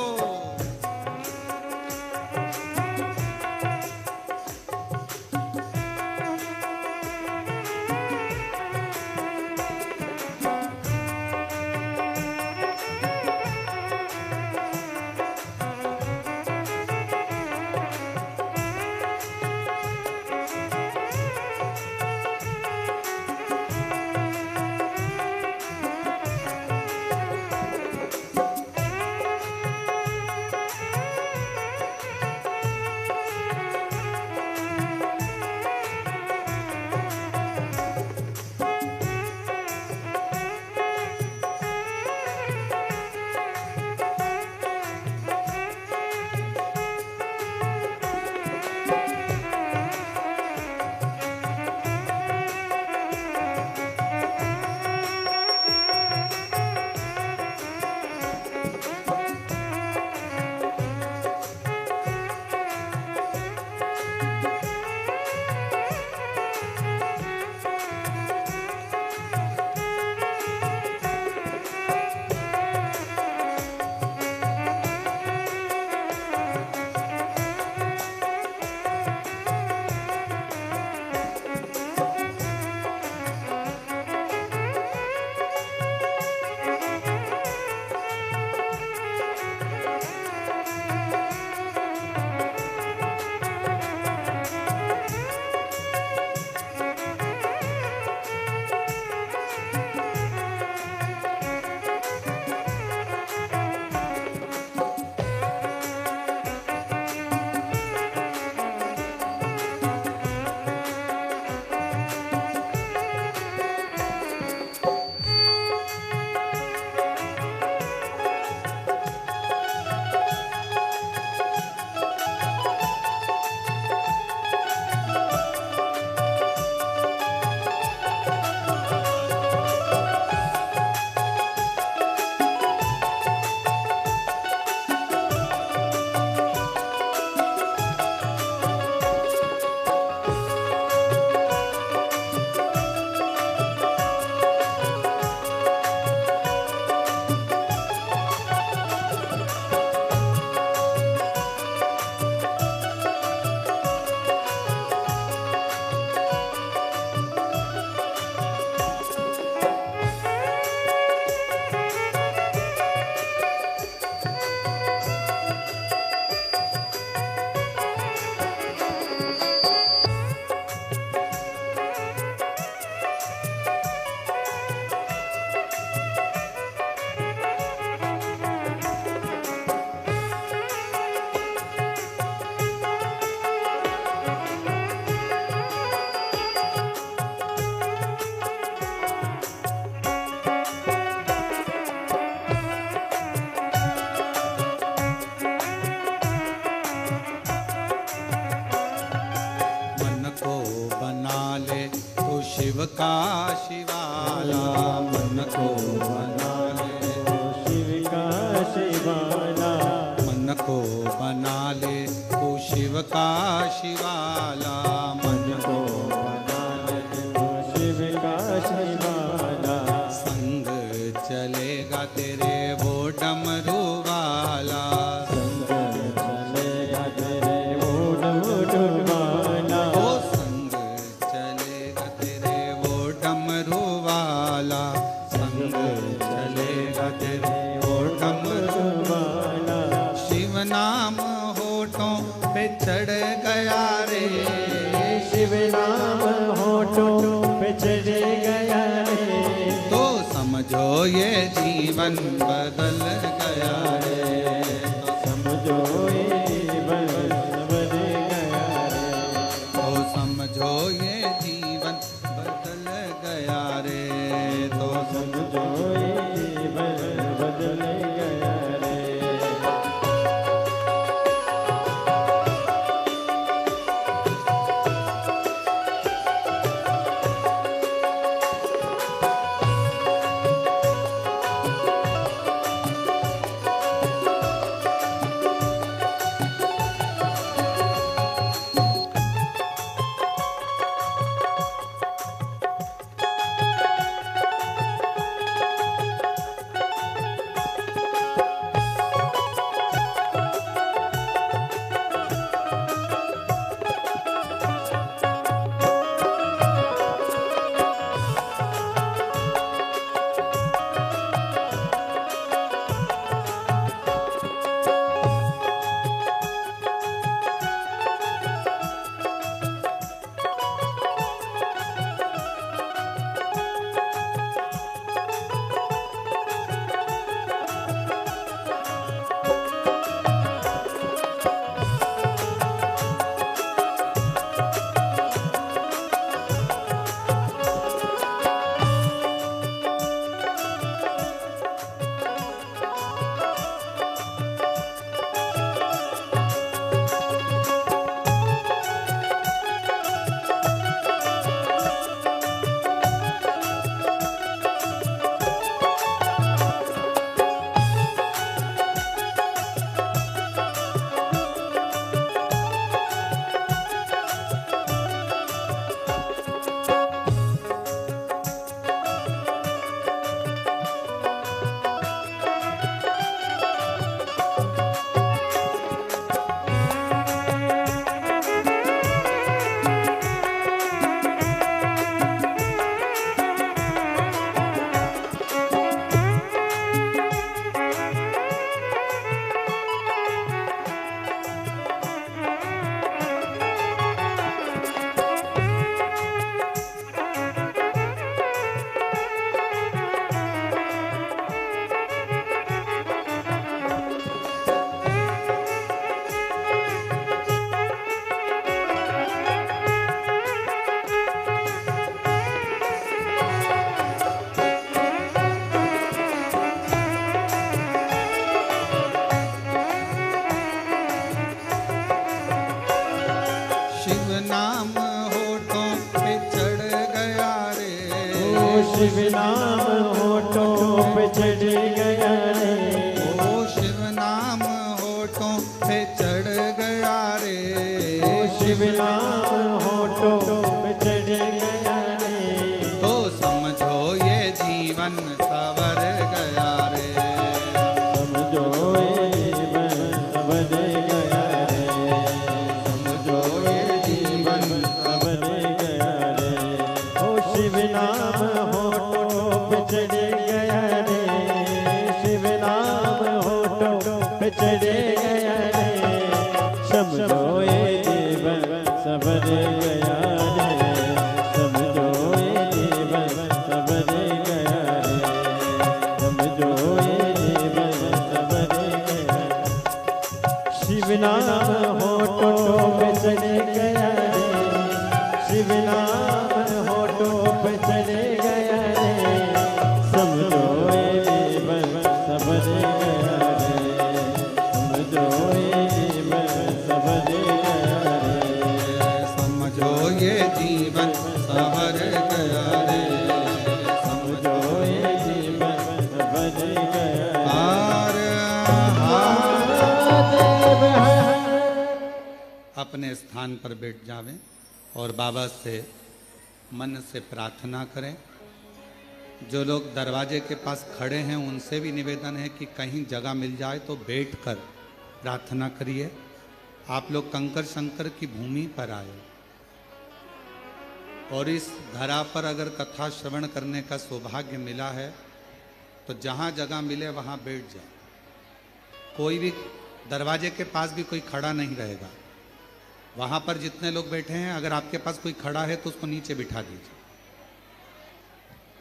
शिव का शिवाला मन को बना ले, शिव का शिवाला मन को बना ले, तू शिव का शिवाला मन को बना वाला वो संग चलेगा तेरे वो डमरू वाला, संग चलेगा तेरे वो डमरू वाला शिव नाम होठों पे चढ़ गया रे, शिव नाम होठों पे चढ़ गया रे तो समझो ये जीवन बदल गया रे, समझो ये जीवन बदल गया रे तो समझो ये जीवन बदल गया रे, तो समझो ये जीवन बदल गया रे शिव नाम होठों पे चढ़ गया रे ओ शिव नाम होठों पे चढ़ गया रे ओ शिव नाम होठों पे चढ़ गया रे तो समझो ये जीवन सवर गया रे समझो ये जीवन सवर गया रे समझो ये जीवन सवर गया रे ओ शिव नाम होठों पे चढ़ गया रे शिव नाम होठों पे चढ़ गया रे समझो ये जीवन सवर गया रे समझो ये जीवन सवर गया रे समझो ये जीवन सवर गया शिव नाम होठों पे चढ़ गया रे शिव नाम होठों पे चढ़ गया रे समझो ये जीवन सवर गया रे समझो ये जीवन सवर गया रे समझो ये जीवन सवर गया रे समझो ये जीवन सवर गया हार महादेव है अपने स्थान पर बैठ जावें और बाबा से मन से प्रार्थना करें। जो लोग दरवाजे के पास खड़े हैं उनसे भी निवेदन है कि कहीं जगह मिल जाए तो बैठकर प्रार्थना करिए। आप लोग कंकर शंकर की भूमि पर आए और इस धरा पर अगर कथा श्रवण करने का सौभाग्य मिला है तो जहाँ जगह मिले वहाँ बैठ जाओ। कोई भी दरवाजे के पास भी कोई खड़ा नहीं रहेगा। वहाँ पर जितने लोग बैठे हैं अगर आपके पास कोई खड़ा है तो उसको नीचे बिठा दीजिए।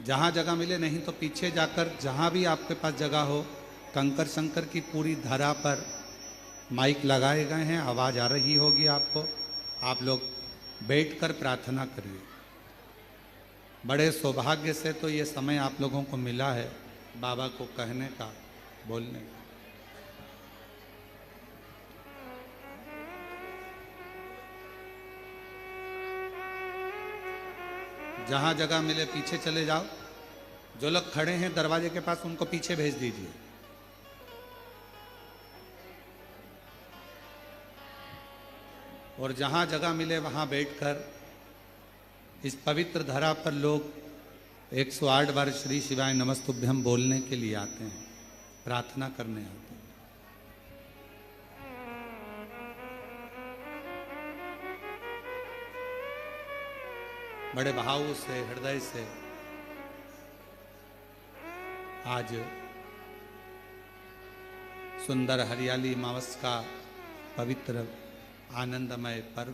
जहाँ जगह मिले, नहीं तो पीछे जाकर जहाँ भी आपके पास जगह हो, कंकर शंकर की पूरी धरा पर माइक लगाए गए हैं, आवाज़ आ रही होगी आपको। आप लोग बैठकर प्रार्थना करिए। बड़े सौभाग्य से तो ये समय आप लोगों को मिला है बाबा को कहने का, बोलने का। जहाँ जगह मिले पीछे चले जाओ। जो लोग खड़े हैं दरवाजे के पास उनको पीछे भेज दीजिए। और जहाँ जगह मिले वहाँ बैठकर इस पवित्र धरा पर लोग 108 बार श्री शिवाय नमस्तुभ्यम बोलने के लिए आते हैं, प्रार्थना करने आते हैं। बड़े भाव से, हृदय से आज सुंदर हरियाली मावस का पवित्र आनंदमय पर्व,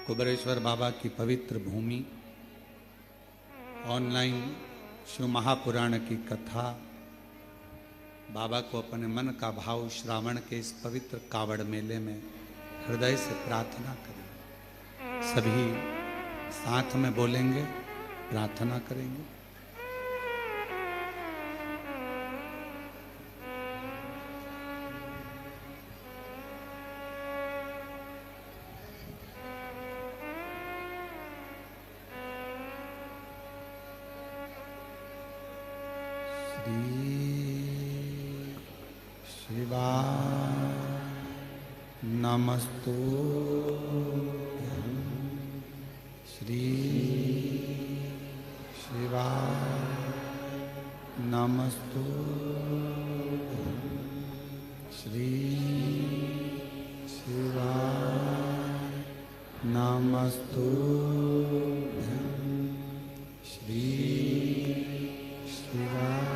कुबेरेश्वर बाबा की पवित्र भूमि, ऑनलाइन शिव महापुराण की कथा, बाबा को अपने मन का भाव श्रावण के इस पवित्र कावड़ मेले में हृदय से प्रार्थना करें। सभी साथ में बोलेंगे, प्रार्थना करेंगे। नमस्तुभ्यं श्री शिवाय नमस्तुभ्यं श्री शिवाय नमस्तुभ्यं श्री शिवाय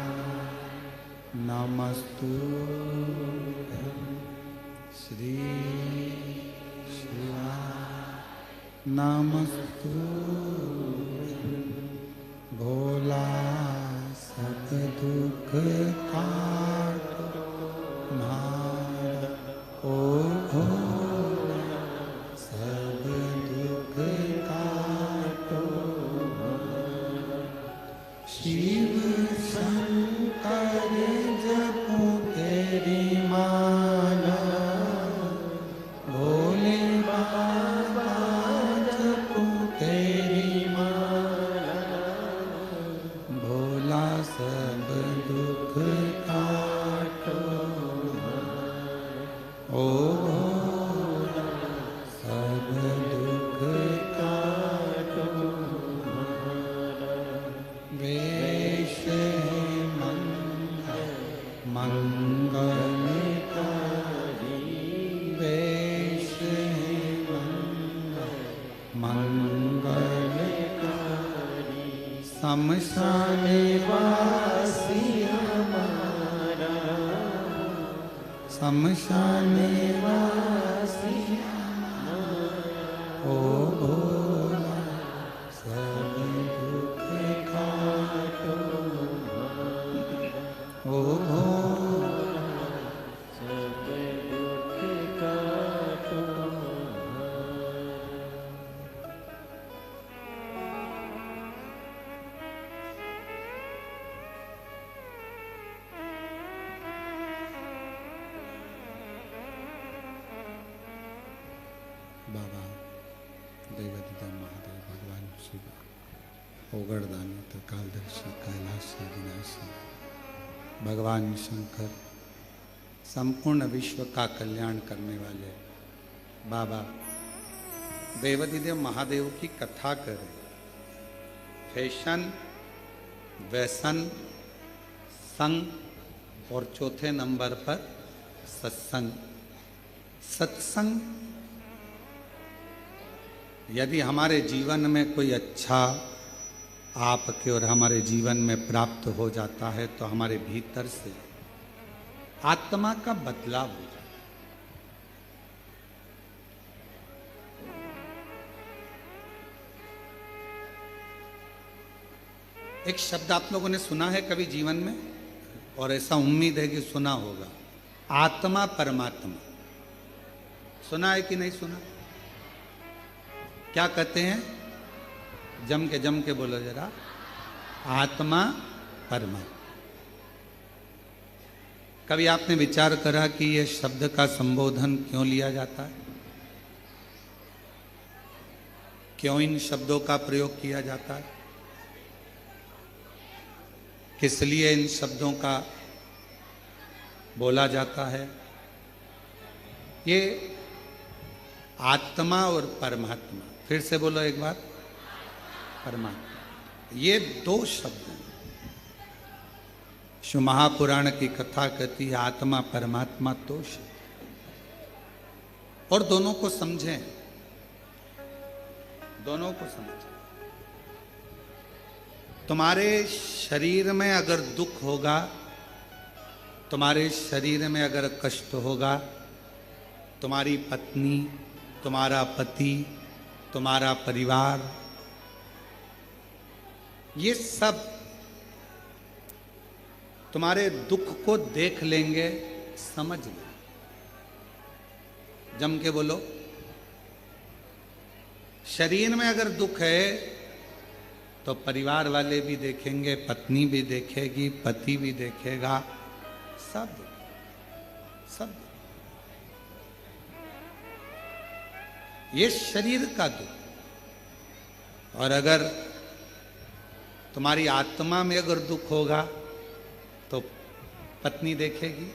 नमस्तुभ्यं श्री शिवाय नमस्तुभ्यं। भोला सब दुख काटो हमारा, ओ भोला सब दुख काटो हमारा। शिव शंकर जपो तेरी माला, भोले बाबा जपो तेरी माला। भोला सब दुख काटो हमारा, ओ भोला सब दुख काटो हमारा। वेश है मंगलकारी, वेश है मंगलकारी। शमशान वासी हमारा, शमशान वासी हमारा। ओ भोला सब दुख काटो हमारा, ओ भोला सब दुख काटो हमारा। बाबा देवदिदम महादेव भगवान शिव ओगड़दानी त्रिकालदर्शी कैलाशी विनाशी भगवान शंकर संपूर्ण विश्व का कल्याण करने वाले बाबा देवदिदेव महादेव की कथा करें। फैशन, व्यसन, संग और चौथे नंबर पर सत्संग। सत्संग यदि हमारे जीवन में कोई अच्छा आपके और हमारे जीवन में प्राप्त हो जाता है तो हमारे भीतर से आत्मा का बदलाव हो जाता है। एक शब्द आप लोगों ने सुना है कभी जीवन में, और ऐसा उम्मीद है कि सुना होगा, आत्मा परमात्मा। सुना है कि नहीं सुना? क्या कहते हैं? जम के बोलो जरा, आत्मा परमात्मा। कभी आपने विचार करा कि यह शब्द का संबोधन क्यों लिया जाता है? क्यों इन शब्दों का प्रयोग किया जाता है? किस लिए इन शब्दों का बोला जाता है? ये आत्मा और परमात्मा, फिर से बोलो एक बार, परमात्मा, ये दो शब्द हैं। शिव महापुराण की कथा कहती है आत्मा परमात्मा दो शब्द, और दोनों को समझें, दोनों को समझें। तुम्हारे शरीर में अगर दुख होगा, तुम्हारे शरीर में अगर कष्ट होगा, तुम्हारी पत्नी, तुम्हारा पति, तुम्हारा परिवार, ये सब तुम्हारे दुख को देख लेंगे, समझ लेंगे। जम के बोलो। शरीर में अगर दुख है तो परिवार वाले भी देखेंगे, पत्नी भी देखेगी, पति भी देखेगा, सब सब। ये शरीर का दुख। और अगर तुम्हारी आत्मा में अगर दुख होगा तो पत्नी देखेगी,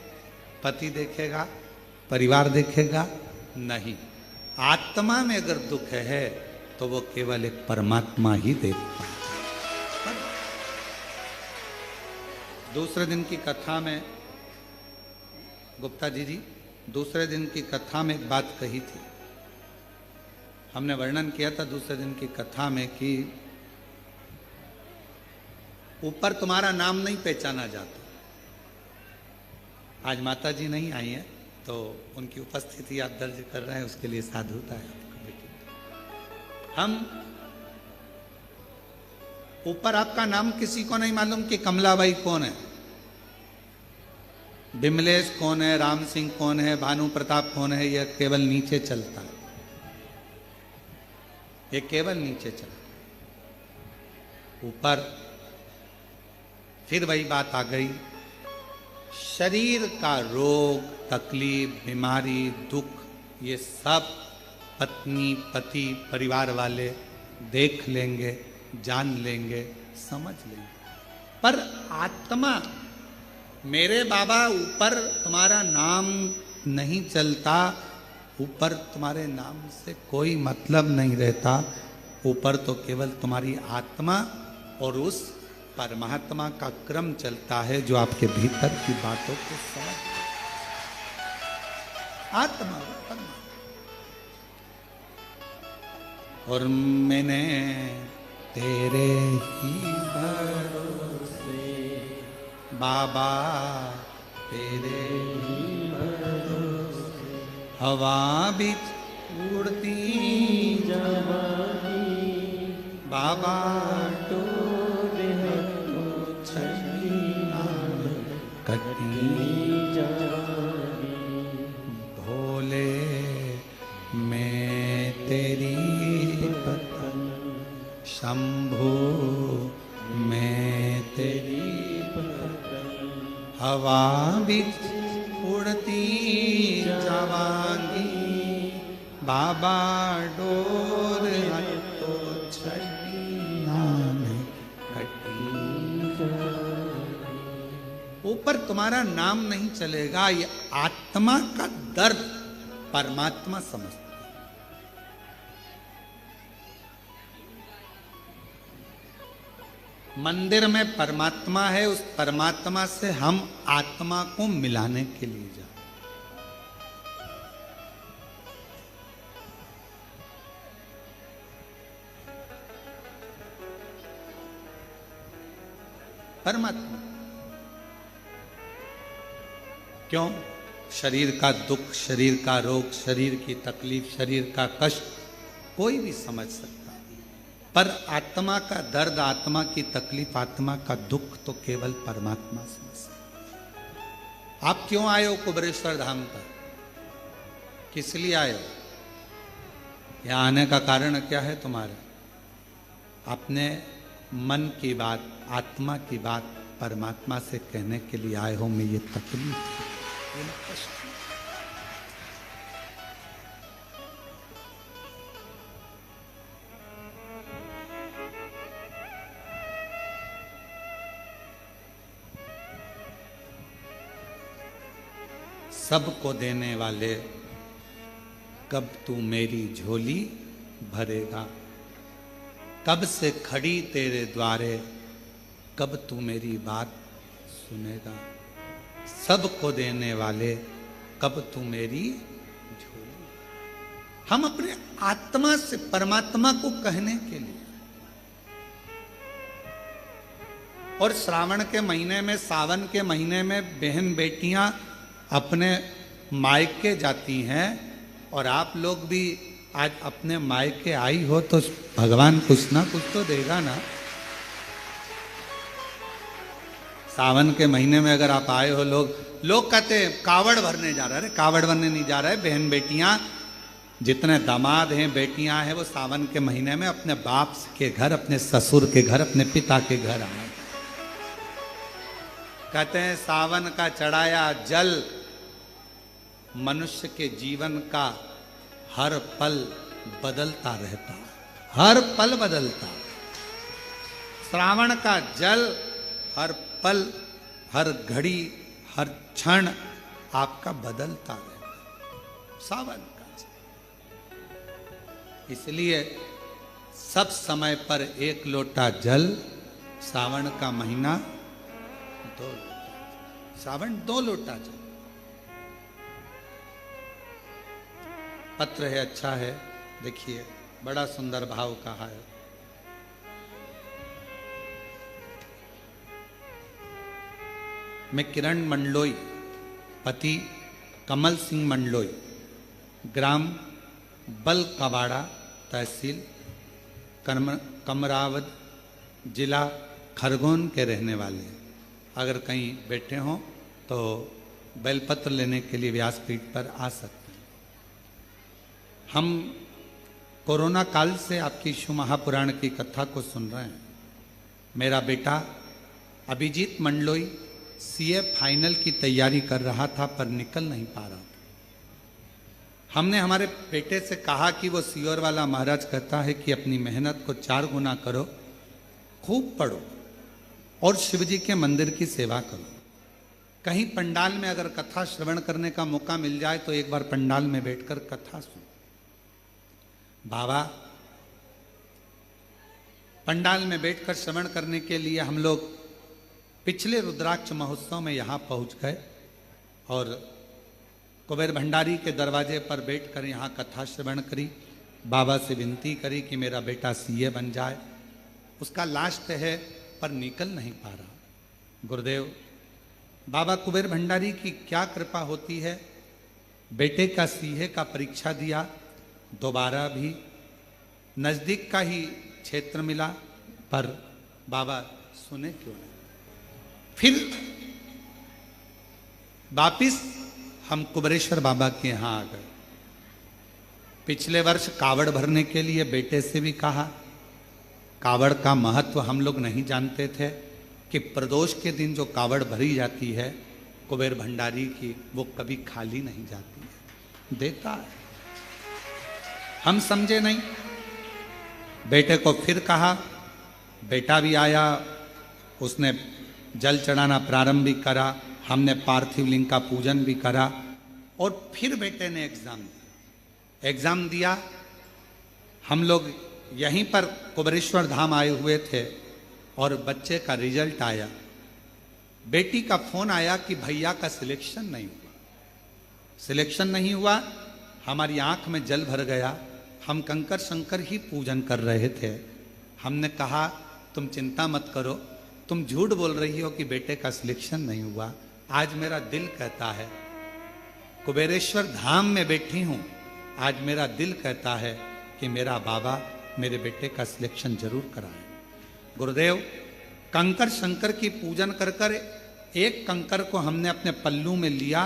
पति देखेगा, परिवार देखेगा नहीं। आत्मा में अगर दुख है तो वो केवल एक परमात्मा ही देखता है। दूसरे दिन की कथा में गुप्ता जी दूसरे दिन की कथा में एक बात कही थी। हमने वर्णन किया था दूसरे दिन की कथा में कि ऊपर तुम्हारा नाम नहीं पहचाना जाता। आज माता जी नहीं आई हैं तो उनकी उपस्थिति आप दर्ज कर रहे हैं, उसके लिए साधुता है। हम ऊपर आपका नाम किसी को नहीं मालूम कि कमलाबाई कौन है, बिमलेश कौन है, राम सिंह कौन है, भानु प्रताप कौन है, यह केवल नीचे चलता है। ये केवल नीचे चलता, ऊपर फिर वही बात आ गई। शरीर का रोग, तकलीफ, बीमारी, दुख, ये सब पत्नी, पति, परिवार वाले देख लेंगे, जान लेंगे, समझ लेंगे। पर आत्मा, मेरे बाबा, ऊपर तुम्हारा नाम नहीं चलता, ऊपर तुम्हारे नाम से कोई मतलब नहीं रहता। ऊपर तो केवल तुम्हारी आत्मा और उस परमात्मा का क्रम चलता है जो आपके भीतर की बातों को समझ। आत्मा परमात्मा। और मैंने तेरे ही भरोसे बाबा, तेरे ही भरोसे हवा बिच उड़ती जवानी बाबा, टोले कटी जवानी भोले मैं तेरी पतंग, शंभू मैं तेरी पतंग, हवा बिच उड़ती जवानी बाबा, डोर तो छठी नाम कटी। ऊपर तुम्हारा नाम नहीं चलेगा, ये आत्मा का दर्द परमात्मा समझता है। मंदिर में परमात्मा है, उस परमात्मा से हम आत्मा को मिलाने के लिए जाते। परमात्मा। क्यों? शरीर का दुख, शरीर का रोग, शरीर की तकलीफ, शरीर का कष्ट कोई भी समझ सकता है, पर आत्मा का दर्द, आत्मा की तकलीफ, आत्मा का दुख तो केवल परमात्मा समझ सकता। आप क्यों आए हो कुबेरेश्वर धाम पर? किस लिए आए हो? यहां आने का कारण क्या है तुम्हारा? अपने मन की बात, आत्मा की बात परमात्मा से कहने के लिए आए हो। मैं ये तकलीफ, ये कष्ट, सबको देने वाले कब तू मेरी झोली भरेगा? कब से खड़ी तेरे द्वारे, कब तू मेरी बात सुनेगा? सबको देने वाले कब तू मेरी झोली। हम अपने आत्मा से परमात्मा को कहने के लिए, और श्रावण के महीने में, सावन के महीने में बहन बेटियां अपने मायके जाती हैं, और आप लोग भी आज अपने मायके आई हो तो भगवान कुछ ना कुछ तो देगा ना। सावन के महीने में अगर आप आए हो, लोग कहते हैं कावड़ भरने जा रहा है। अरे कावड़ भरने नहीं जा रहा है। बहन बेटियां, जितने दामाद हैं, बेटियां हैं, वो सावन के महीने में अपने बाप के घर, अपने ससुर के घर, अपने पिता के घर आए। कहते हैं सावन का चढ़ाया जल मनुष्य के जीवन का हर पल बदलता रहता, हर पल बदलता। श्रावण का जल हर पल, हर घड़ी, हर क्षण आपका बदलता रहता, सावन का जल। इसलिए सब समय पर एक लोटा जल, सावन का महीना 2 लोटा, सावन 2 लोटा जल। पत्र है, अच्छा है, देखिए बड़ा सुंदर भाव कहा है। मैं किरण मंडलोई, पति कमल सिंह मंडलोई, ग्राम बल कबाड़ा, तहसील कमरावद, जिला खरगोन के रहने वाले हैं। अगर कहीं बैठे हों तो बेलपत्र लेने के लिए व्यासपीठ पर आ सकते हैं। हम कोरोना काल से आपकी शिव महापुराण की कथा को सुन रहे हैं। मेरा बेटा अभिजीत मंडलोई सीए फाइनल की तैयारी कर रहा था, पर निकल नहीं पा रहा था। हमने हमारे बेटे से कहा कि वो सियोर वाला महाराज कहता है कि अपनी मेहनत को 4 गुना करो, खूब पढ़ो और शिव जी के मंदिर की सेवा करो। कहीं पंडाल में अगर कथा श्रवण करने का मौका मिल जाए तो एक बार पंडाल में बैठकर कथा सुनो। बाबा पंडाल में बैठकर श्रवण करने के लिए हम लोग पिछले रुद्राक्ष महोत्सव में यहाँ पहुँच गए, और कुबेर भंडारी के दरवाजे पर बैठकर यहाँ कथा श्रवण करी। बाबा से विनती करी कि मेरा बेटा सीए बन जाए। उसका लास्ट है, पर निकल नहीं पा रहा। गुरुदेव बाबा कुबेर भंडारी की क्या कृपा होती है, बेटे का सीए का परीक्षा दिया, दोबारा भी नजदीक का ही क्षेत्र मिला, पर बाबा सुने क्यों नहीं। फिर वापिस हम कुबेरेश्वर बाबा के यहां आ गए। पिछले वर्ष कावड़ भरने के लिए बेटे से भी कहा। कावड़ का महत्व हम लोग नहीं जानते थे कि प्रदोष के दिन जो कावड़ भरी जाती है कुबेर भंडारी की, वो कभी खाली नहीं जाती है, देता है। हम समझे नहीं। बेटे को फिर कहा, बेटा भी आया, उसने जल चढ़ाना प्रारंभ भी करा, हमने पार्थिव लिंग का पूजन भी करा, और फिर बेटे ने एग्जाम दिया। हम लोग यहीं पर कुबेरेश्वर धाम आए हुए थे और बच्चे का रिजल्ट आया। बेटी का फोन आया कि भैया का सिलेक्शन नहीं हुआ। सिलेक्शन नहीं हुआ, हमारी आंख में जल भर गया। हम कंकर शंकर ही पूजन कर रहे थे। हमने कहा तुम चिंता मत करो, तुम झूठ बोल रही हो कि बेटे का सिलेक्शन नहीं हुआ। आज मेरा दिल कहता है, कुबेरेश्वर धाम में बैठी हूं, आज मेरा दिल कहता है कि मेरा बाबा मेरे बेटे का सिलेक्शन जरूर कराए। गुरुदेव, कंकर शंकर की पूजन कर कर एक कंकर को हमने अपने पल्लू में लिया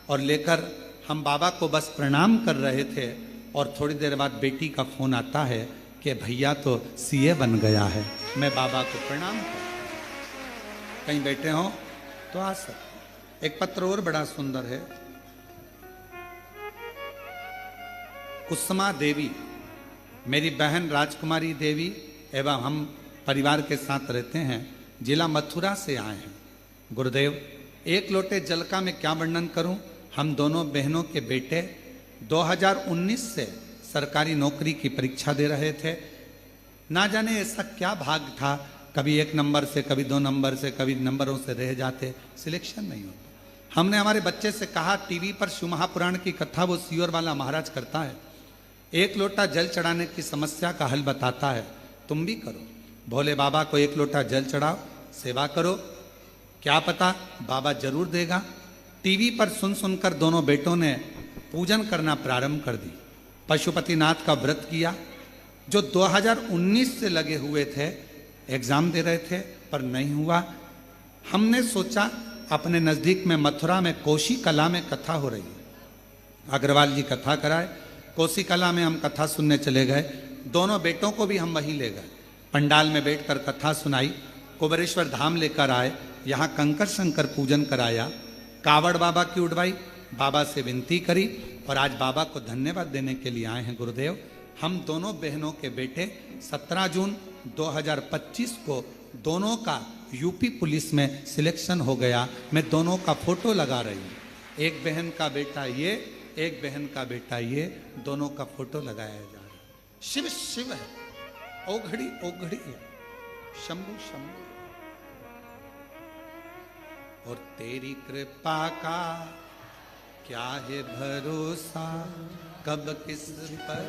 और लेकर हम बाबा को बस प्रणाम कर रहे थे, और थोड़ी देर बाद बेटी का फोन आता है कि भैया तो सीए बन गया है। मैं बाबा को प्रणाम कर, कहीं बैठे हो तो आ सकते। एक पत्र और बड़ा सुंदर है। कुसुमा देवी, मेरी बहन राजकुमारी देवी एवं हम परिवार के साथ रहते हैं, जिला मथुरा से आए हैं। गुरुदेव, एक लोटे जल का मैं क्या वर्णन करूं। हम दोनों बहनों के बेटे 2019 से सरकारी नौकरी की परीक्षा दे रहे थे। ना जाने ऐसा क्या भाग था, कभी 1 नंबर से, कभी 2 नंबर से, कभी नंबरों से रह जाते, सिलेक्शन नहीं होता। हमने हमारे बच्चे से कहा, टीवी पर शिव महापुराण की कथा वो सीओर वाला महाराज करता है, 1 लोटा जल चढ़ाने की समस्या का हल बताता है, तुम भी करो। भोले बाबा को 1 लोटा जल चढ़ाओ, सेवा करो, क्या पता बाबा जरूर देगा। टीवी पर सुन सुनकर दोनों बेटों ने पूजन करना प्रारंभ कर दी। पशुपतिनाथ का व्रत किया। जो 2019 से लगे हुए थे, एग्जाम दे रहे थे पर नहीं हुआ। हमने सोचा अपने नज़दीक में मथुरा में कोसी कला में कथा हो रही है, अग्रवाल जी कथा कराए। कोसी कला में हम कथा सुनने चले गए, दोनों बेटों को भी हम वहीं ले गए। पंडाल में बैठकर कथा सुनाई, कुबेरेश्वर धाम लेकर आए, यहाँ कंकर शंकर पूजन कराया, कावड़ बाबा की उड़वाई, बाबा से विनती करी और आज बाबा को धन्यवाद देने के लिए आए हैं। गुरुदेव, हम दोनों बहनों के बेटे 17 जून 2025 को दोनों का यूपी पुलिस में सिलेक्शन हो गया। मैं दोनों का फोटो लगा रही हूँ, एक बहन का बेटा ये, एक बहन का बेटा ये, दोनों का फोटो लगाया जा रहा है। शिव शिव है, ओघड़ी ओघड़ी है, शंभु शंभु। और तेरी कृपा का क्या है भरोसा, कब किस पर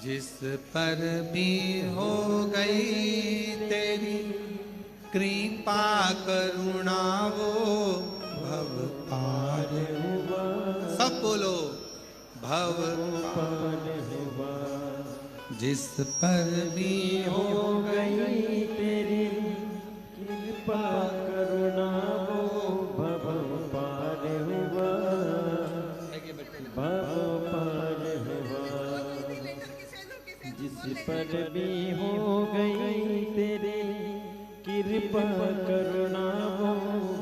जिस पर भी हो गई तेरी कृपा करुणा, वो भव पार हुआ। सब बोलो, भव पार हुआ। जिस पर भी हो गई तेरी कृपा करुणा, वो भव पार हुआ, भव पार हुआ। जिस पर भी हो गई तेरी कृपा करुणा, वो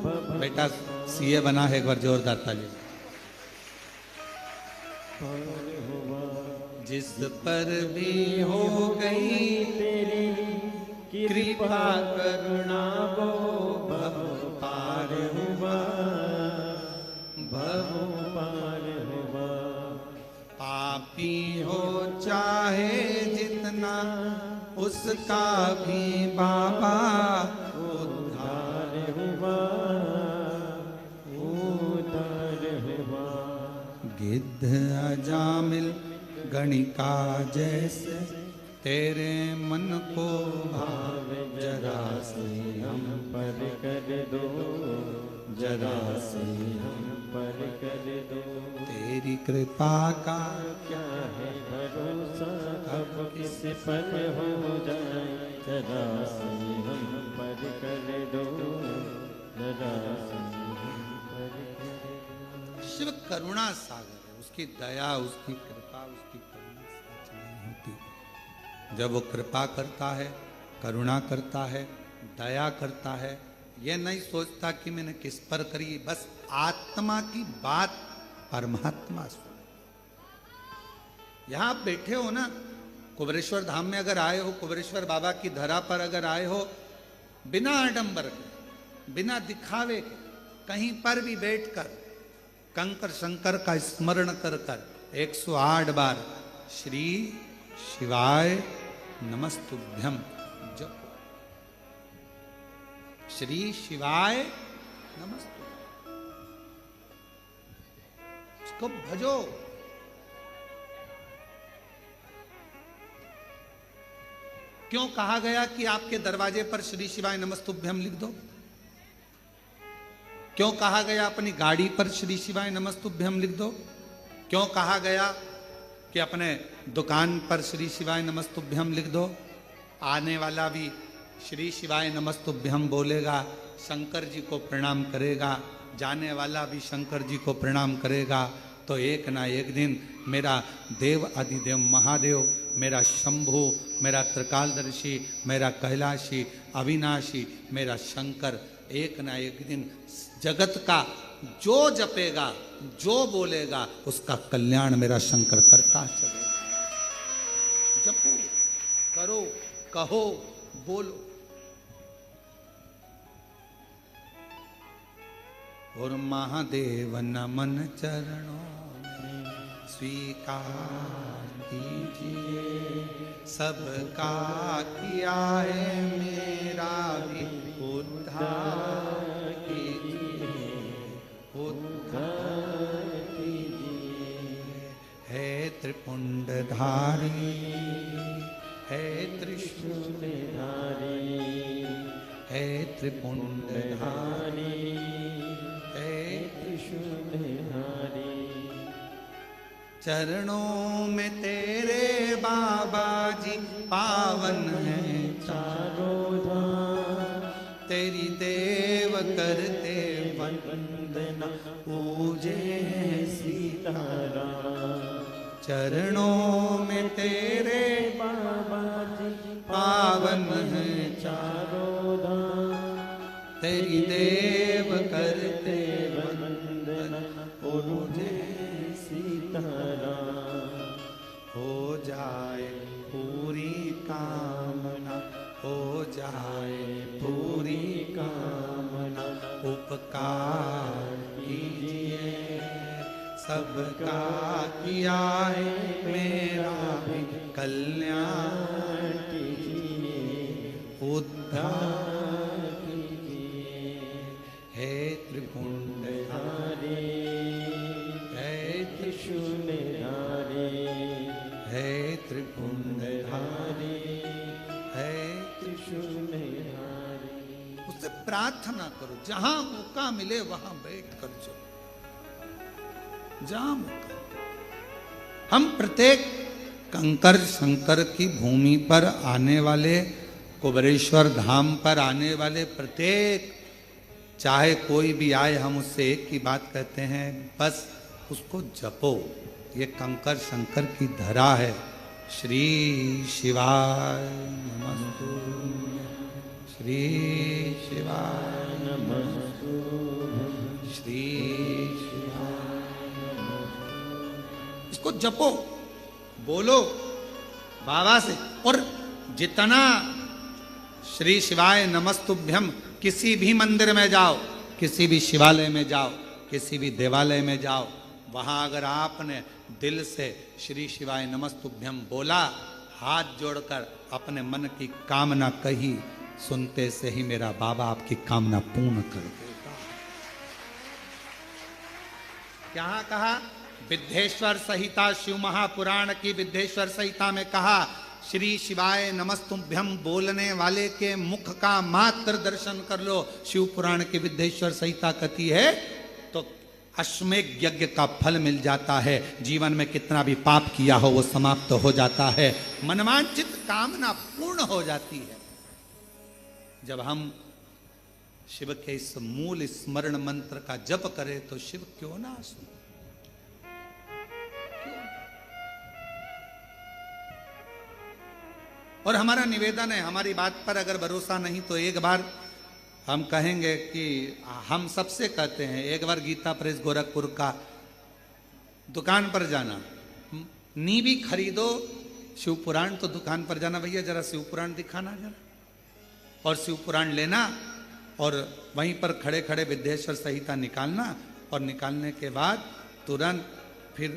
भव। बेटा सीए बना है, एक बार जोरदार ताली। जिस पर भी हो गई तेरी कृपा करुणा, वो भव पार हुआ, भव पार हुआ। पापी हो चाहे जितना, उसका भी बाबा उद्धार हुआ, उद्धार हुआ। गिद्ध अजामिल गणिका जैसे तेरे मन को भावे, जरा से हम पर कर दो, जरा से हम पर कर दो। तेरी कृपा का क्या है भरोसा, कब किस पर हो जाए, जरा से हम पर कर दो, जरा से हम पर कर दो। शिव करुणा सागर है, उसकी दया, उसकी कृपा, उसकी करुणा सच नहीं होती। जब वो कृपा करता है, करुणा करता है, दया करता है, ये नहीं सोचता कि मैंने किस पर करी, बस आत्मा की बात परमात्मा सुन। यहां आप बैठे हो ना, कुबेरेश्वर धाम में अगर आए हो, कुबेरेश्वर बाबा की धरा पर अगर आए हो, बिना आडंबर के, बिना दिखावे के, कहीं पर भी बैठकर कंकर शंकर का स्मरण कर कर 108 बार श्री शिवाय नमस्तुभ्यम जप। श्री शिवाय नमस्तुभ्यम, तो भजो। क्यों कहा गया कि आपके दरवाजे पर श्री शिवाय नमस्तुभ्यम लिख दो? क्यों कहा गया अपनी गाड़ी पर श्री शिवाय नमस्तुभ्यम लिख दो? क्यों कहा गया कि अपने दुकान पर श्री शिवाय नमस्तुभ्यम लिख दो? आने वाला भी श्री शिवाय नमस्तुभ्यम बोलेगा, शंकर जी को प्रणाम करेगा, जाने वाला भी शंकर जी को प्रणाम करेगा। तो एक ना एक दिन मेरा देव अधिदेव महादेव, मेरा शंभु, मेरा त्रिकालदर्शी, मेरा कैलाशी, अविनाशी, मेरा शंकर, एक ना एक दिन जगत का जो जपेगा, जो बोलेगा, उसका कल्याण मेरा शंकर करता चलेगा। जपो, करो, कहो, बोलो। और महादेव नमन चरणों में स्वीकार कीजिए, सबका किया है मेरा भी उद्धार कीजिए, उद्धार कीजिए। है त्रिपुंडधारी, है त्रिशूलधारी, है त्रिपुंडधारी, चरणों में तेरे बाबा जी पावन है चारों धाम, तेरी देव करते वंदना पूजे सीताराम। चरणों में तेरे बाबा जी पावन है चारों धाम, तेरी देव करते वंदना पूजे सीताराम। हो जाए पूरी कामना, हो जाए पूरी कामना, उपकार कीजिए, सबका किया है मेरा भी कल्याण कीजिए, उद्धार कीजिए। हे त्रिपुंडधारी, हे त्रिशूलधारी, हे त्रिपुंडधारी, हे त्रिशूलधारी। उससे प्रार्थना करो, जहां मौका मिले वहां बैठ कर चलो, जहां मौका। हम प्रत्येक कंकर शंकर की भूमि पर आने वाले, कुबेरेश्वर धाम पर आने वाले प्रत्येक, चाहे कोई भी आए, हम उससे एक ही बात कहते हैं, बस उसको जपो। ये कंकर शंकर की धरा है। श्री शिवाय नमस्तुभ्यं, श्री शिवाय नमस्तुभ्यं, श्री शिवाय नमस्तुभ्यं। इसको जपो, बोलो बाबा से। और जितना श्री शिवाय नमस्तुभ्यम, किसी भी मंदिर में जाओ, किसी भी शिवालय में जाओ, किसी भी देवालय में जाओ, वहां अगर आपने दिल से श्री शिवाय नमस्तुभ्यम बोला, हाथ जोड़कर अपने मन की कामना कही, सुनते से ही मेरा बाबा आपकी कामना पूर्ण कर देगा। क्या कहा? विद्धेश्वर संहिता, शिव महापुराण की विद्धेश्वर संहिता में कहा, श्री शिवाय नमस्तुभ्यम बोलने वाले के मुख का मात्र दर्शन कर लो। शिव पुराण की विद्धेश्वर संहिता कहती है तो अश्वमेध यज्ञ का फल मिल जाता है। जीवन में कितना भी पाप किया हो वो समाप्त हो जाता है, मनवांछित कामना पूर्ण हो जाती है। जब हम शिव के इस मूल स्मरण मंत्र का जप करें तो शिव क्यों ना सुने। और हमारा निवेदन है, हमारी बात पर अगर भरोसा नहीं तो एक बार हम कहेंगे कि हम सबसे कहते हैं, एक बार गीता प्रेस गोरखपुर का दुकान पर जाना, नींवी खरीदो, शिव पुराण तो दुकान पर जाना, भैया जरा शिव पुराण दिखाना जरा, और शिव पुराण लेना, और वहीं पर खड़े खड़े विद्धेश्वर संहिता निकालना, और निकालने के बाद तुरंत फिर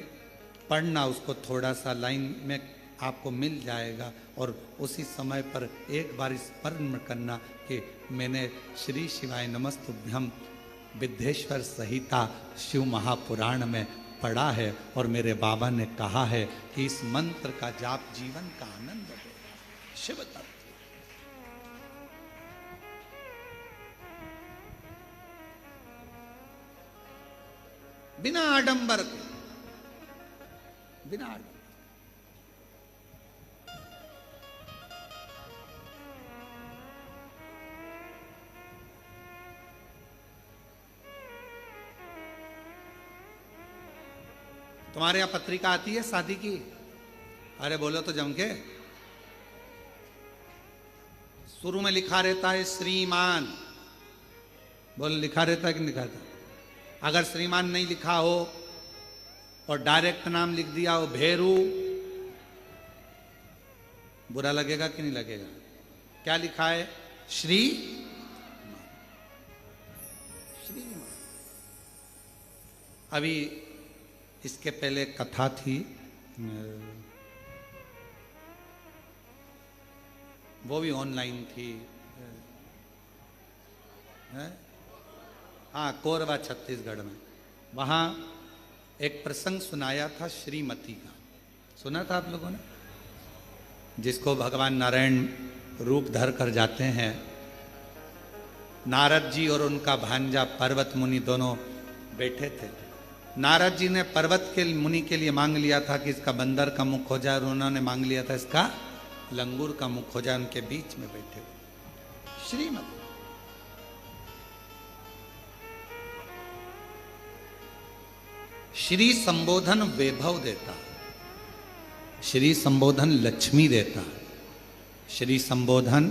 पढ़ना उसको, थोड़ा सा लाइन में आपको मिल जाएगा। और उसी समय पर एक बार स्मरण करना कि मैंने श्री शिवाय नमस्तुभ्यम विद्धेश्वर संहिता शिव महापुराण में पढ़ा है और मेरे बाबा ने कहा है कि इस मंत्र का जाप जीवन का आनंद दे। शिव तत्व बिना आडंबर के, बिना आडंबर। तुम्हारे यहां पत्रिका आती है शादी की? अरे बोलो तो जम के। शुरू में लिखा रहता है श्रीमान, बोलो लिखा रहता है कि नहीं लिखा रहता? अगर श्रीमान नहीं लिखा हो और डायरेक्ट नाम लिख दिया हो भेरू, बुरा लगेगा कि नहीं लगेगा? क्या लिखा है? श्री श्रीमान। अभी इसके पहले कथा थी, वो भी ऑनलाइन थी, हाँ कोरबा छत्तीसगढ़ में। वहाँ एक प्रसंग सुनाया था श्रीमती का, सुना था आप लोगों ने? जिसको भगवान नारायण रूप धर कर जाते हैं। नारद जी और उनका भांजा पर्वत मुनि दोनों बैठे थे। नारद जी ने पर्वत के मुनि के लिए मांग लिया था कि इसका बंदर का मुख हो जाए, और उन्होंने मांग लिया था इसका लंगूर का मुख हो जाए। उनके बीच में बैठे श्रीमती। श्री संबोधन वैभव देता, श्री संबोधन लक्ष्मी देता, श्री संबोधन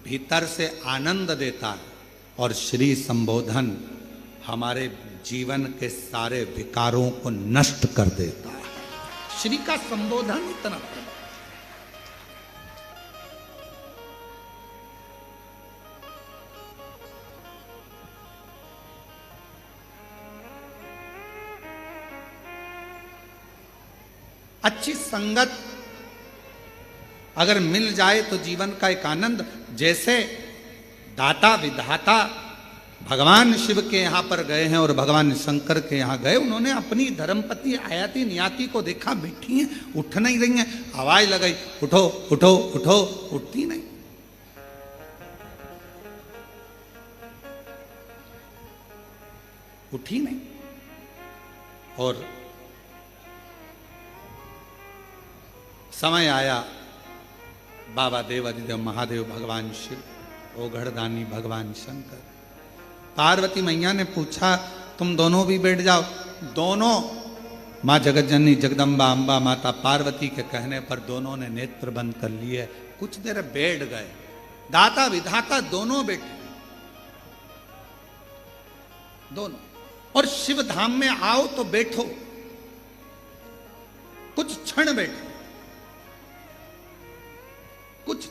भीतर से आनंद देता, और श्री संबोधन हमारे जीवन के सारे विकारों को नष्ट कर देता है। श्री का संबोधन इतना अच्छी संगत अगर मिल जाए तो जीवन का एक आनंद। जैसे दाता विधाता भगवान शिव के यहाँ पर गए हैं और भगवान शंकर के यहाँ गए, उन्होंने अपनी धर्मपत्नी आयाति नियाति को देखा, बैठी हैं, उठ नहीं रही हैं, आवाज लगाई उठो उठो उठो, उठती नहीं। उठी नहीं। और समय आया, बाबा देवादिदेव महादेव भगवान शिव, ओघड़दानी भगवान शंकर, पार्वती मैया ने पूछा तुम दोनों भी बैठ जाओ। दोनों, माँ जगतजननी जगदम्बा अम्बा माता पार्वती के कहने पर दोनों ने नेत्र बंद कर लिए, कुछ देर बैठ गए। दाता विधाता दोनों बैठे, दोनों। और शिव धाम में आओ तो बैठो, कुछ क्षण बैठो, कुछ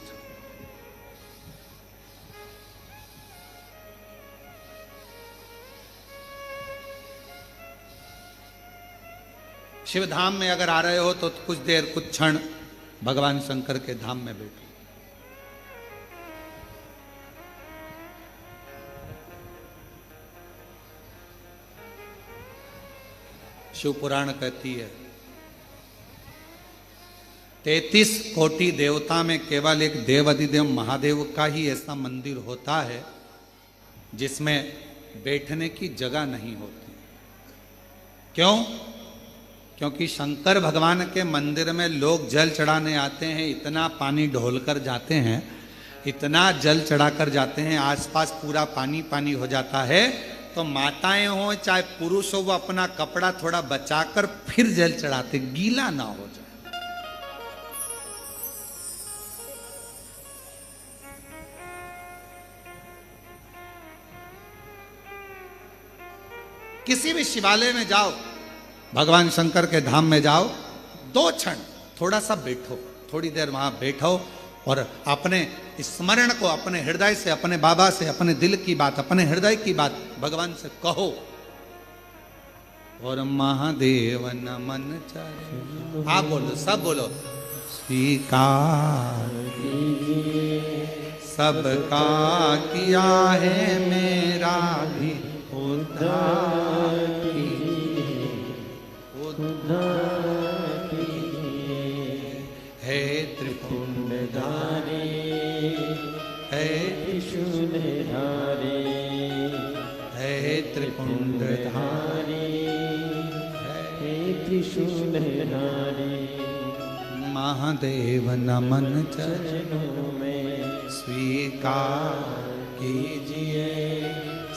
शिव धाम में अगर आ रहे हो तो कुछ देर, कुछ क्षण भगवान शंकर के धाम में बैठो। शिव पुराण कहती है 33 कोटि देवता में केवल एक देवादिदेव महादेव का ही ऐसा मंदिर होता है जिसमें बैठने की जगह नहीं होती। क्यों? क्योंकि शंकर भगवान के मंदिर में लोग जल चढ़ाने आते हैं, इतना पानी ढोल कर जाते हैं, इतना जल चढ़ाकर जाते हैं, आसपास पूरा पानी पानी हो जाता है। तो माताएं हो चाहे पुरुष हो, वो अपना कपड़ा थोड़ा बचाकर फिर जल चढ़ाते, गीला ना हो जाए। किसी भी शिवालय में जाओ, भगवान शंकर के धाम में जाओ, 2 क्षण थोड़ा सा बैठो, थोड़ी देर वहां बैठो और अपने स्मरण को अपने हृदय से, अपने बाबा से, अपने दिल की बात, अपने हृदय की बात भगवान से कहो। और महादेव नमन चाहे, आप बोलो, सब बोलो, स्वीकार सबका किया है, मेरा भी उद्धार उद्धार कीजिए। हे त्रिपुंडधारी, हे त्रिशूलधारी, हे त्रिपुंडधारी, हे त्रिशूलधारी। महादेव नमन चरणों में स्वीकार कीजिए,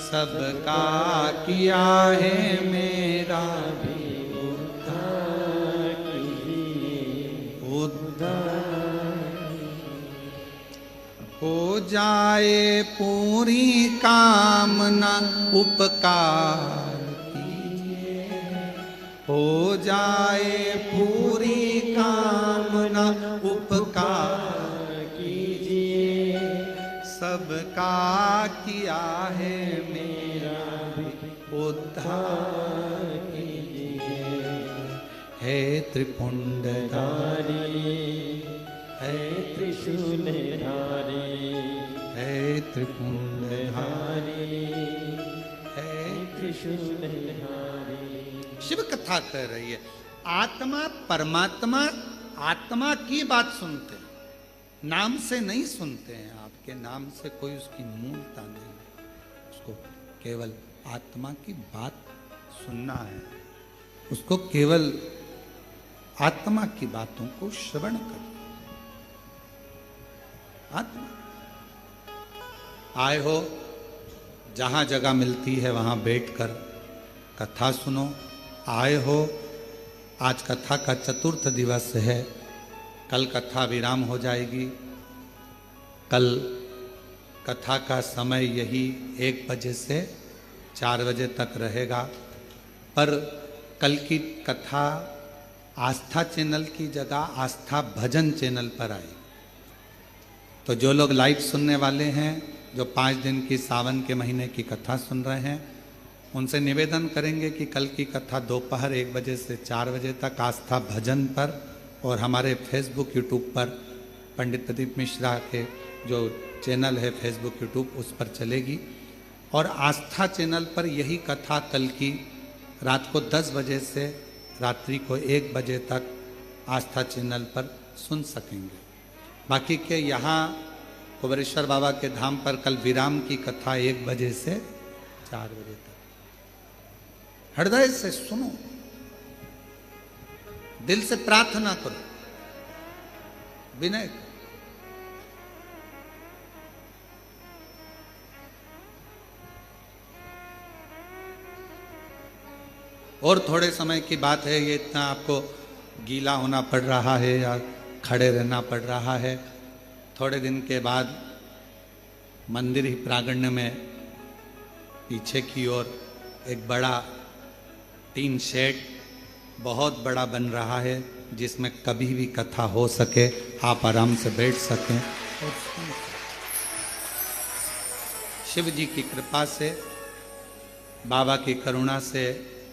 सबका किया है मेरा भी उद्धार कीजिए। हो जाए पूरी कामना उपकार कीजिए, हो जाए पूरी कामना उपकार कीजिए, सबका किया है मेरा भी उद्धार कीजिए। हे त्रिपुंडधारी, हे त्रिशूलधारी, हे त्रिपुंडधारी, हे त्रिशूलधारी। शिव कथा कह रही है। आत्मा परमात्मा आत्मा की बात सुनते हैं, नाम से नहीं सुनते हैं। आपके नाम से कोई उसकी मूलता नहीं है, उसको केवल आत्मा की बात सुनना है, उसको केवल आत्मा की बातों को श्रवण करना। आत्मा आए हो, जहां जगह मिलती है वहां बैठकर कथा सुनो। आए हो, आज कथा का चतुर्थ दिवस है, कल कथा विराम हो जाएगी। कल कथा का समय यही 1 बजे से 4 बजे तक रहेगा, पर कल की कथा आस्था चैनल की जगह आस्था भजन चैनल पर आई। तो जो लोग लाइव सुनने वाले हैं, जो 5 दिन की सावन के महीने की कथा सुन रहे हैं, उनसे निवेदन करेंगे कि कल की कथा दोपहर 1 बजे से 4 बजे तक आस्था भजन पर और हमारे फेसबुक यूट्यूब पर पंडित प्रदीप मिश्रा के जो चैनल है फेसबुक यूट्यूब उस पर चलेगी। और आस्था चैनल पर यही कथा कल की रात को 10 बजे से रात्रि को 1 बजे तक आस्था चैनल पर सुन सकेंगे। बाकी के यहाँ कुबेरेश्वर बाबा के धाम पर कल विराम की कथा 1 बजे से 4 बजे तक। हृदय से सुनो, दिल से प्रार्थना करो, विनय करो। और थोड़े समय की बात है, ये इतना आपको गीला होना पड़ रहा है या खड़े रहना पड़ रहा है। थोड़े दिन के बाद मंदिर ही प्रांगण में पीछे की ओर एक बड़ा टीन शेड बहुत बड़ा बन रहा है, जिसमें कभी भी कथा हो सके, आप आराम से बैठ सकें और सुन सकें। शिव जी की कृपा से, बाबा की करुणा से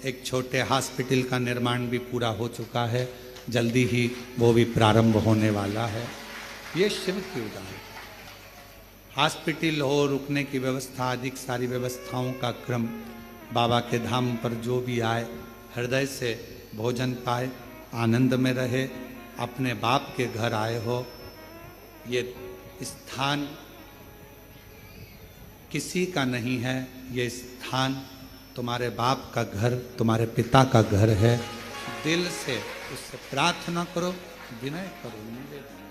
एक छोटे हॉस्पिटल का निर्माण भी पूरा हो चुका है, जल्दी ही वो भी प्रारंभ होने वाला है। ये शिव की उदाहरण। हॉस्पिटल हो, रुकने की व्यवस्था, अधिक सारी व्यवस्थाओं का क्रम, बाबा के धाम पर जो भी आए हृदय से भोजन पाए, आनंद में रहे। अपने बाप के घर आए हो, ये स्थान किसी का नहीं है, ये स्थान तुम्हारे बाप का घर, तुम्हारे पिता का घर है। दिल से उससे प्रार्थना करो, विनय करो, निवेदन।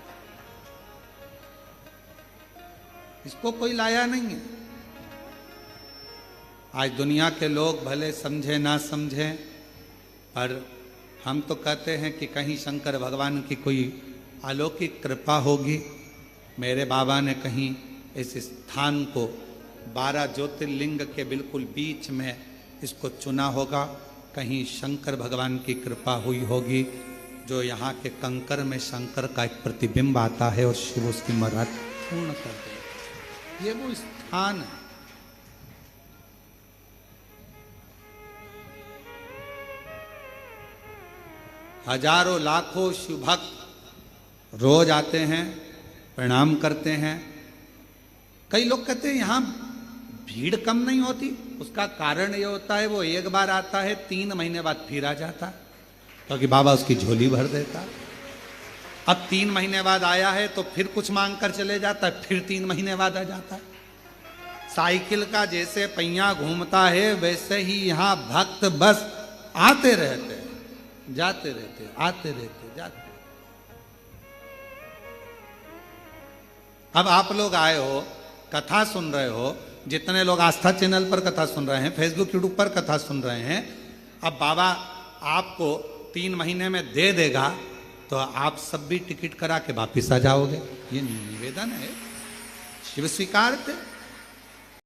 इसको कोई लाया नहीं है। आज दुनिया के लोग भले समझे ना समझे, पर हम तो कहते हैं कि कहीं शंकर भगवान की कोई अलौकिक कृपा होगी। मेरे बाबा ने कहीं इस स्थान को 12 ज्योतिर्लिंग के बिल्कुल बीच में इसको चुना होगा, कहीं शंकर भगवान की कृपा हुई होगी, जो यहाँ के कंकर में शंकर का एक प्रतिबिंब आता है और शिव उसकी मराद पूर्ण कर दे। ये वो स्थान है। हजारों लाखों शिव भक्त रोज आते हैं, प्रणाम करते हैं। कई लोग कहते हैं यहाँ भीड़ कम नहीं होती। उसका कारण ये होता है वो एक बार आता है, 3 महीने बाद फिर आ जाता है। क्योंकि बाबा उसकी झोली भर देता। अब 3 महीने बाद आया है तो फिर कुछ मांग कर चले जाता है, फिर 3 महीने बाद आ जाता है। साइकिल का जैसे पहिया घूमता है वैसे ही यहाँ भक्त बस आते रहते हैं, जाते रहते, आते रहते, जाते। अब आप लोग आए हो, कथा सुन रहे हो, जितने लोग आस्था चैनल पर कथा सुन रहे हैं, फेसबुक यूट्यूब पर कथा सुन रहे हैं, अब बाबा आपको 3 महीने में दे देगा तो आप सब भी टिकट करा के वापिस आ जाओगे। ये निवेदन है, शिव स्वीकार थे।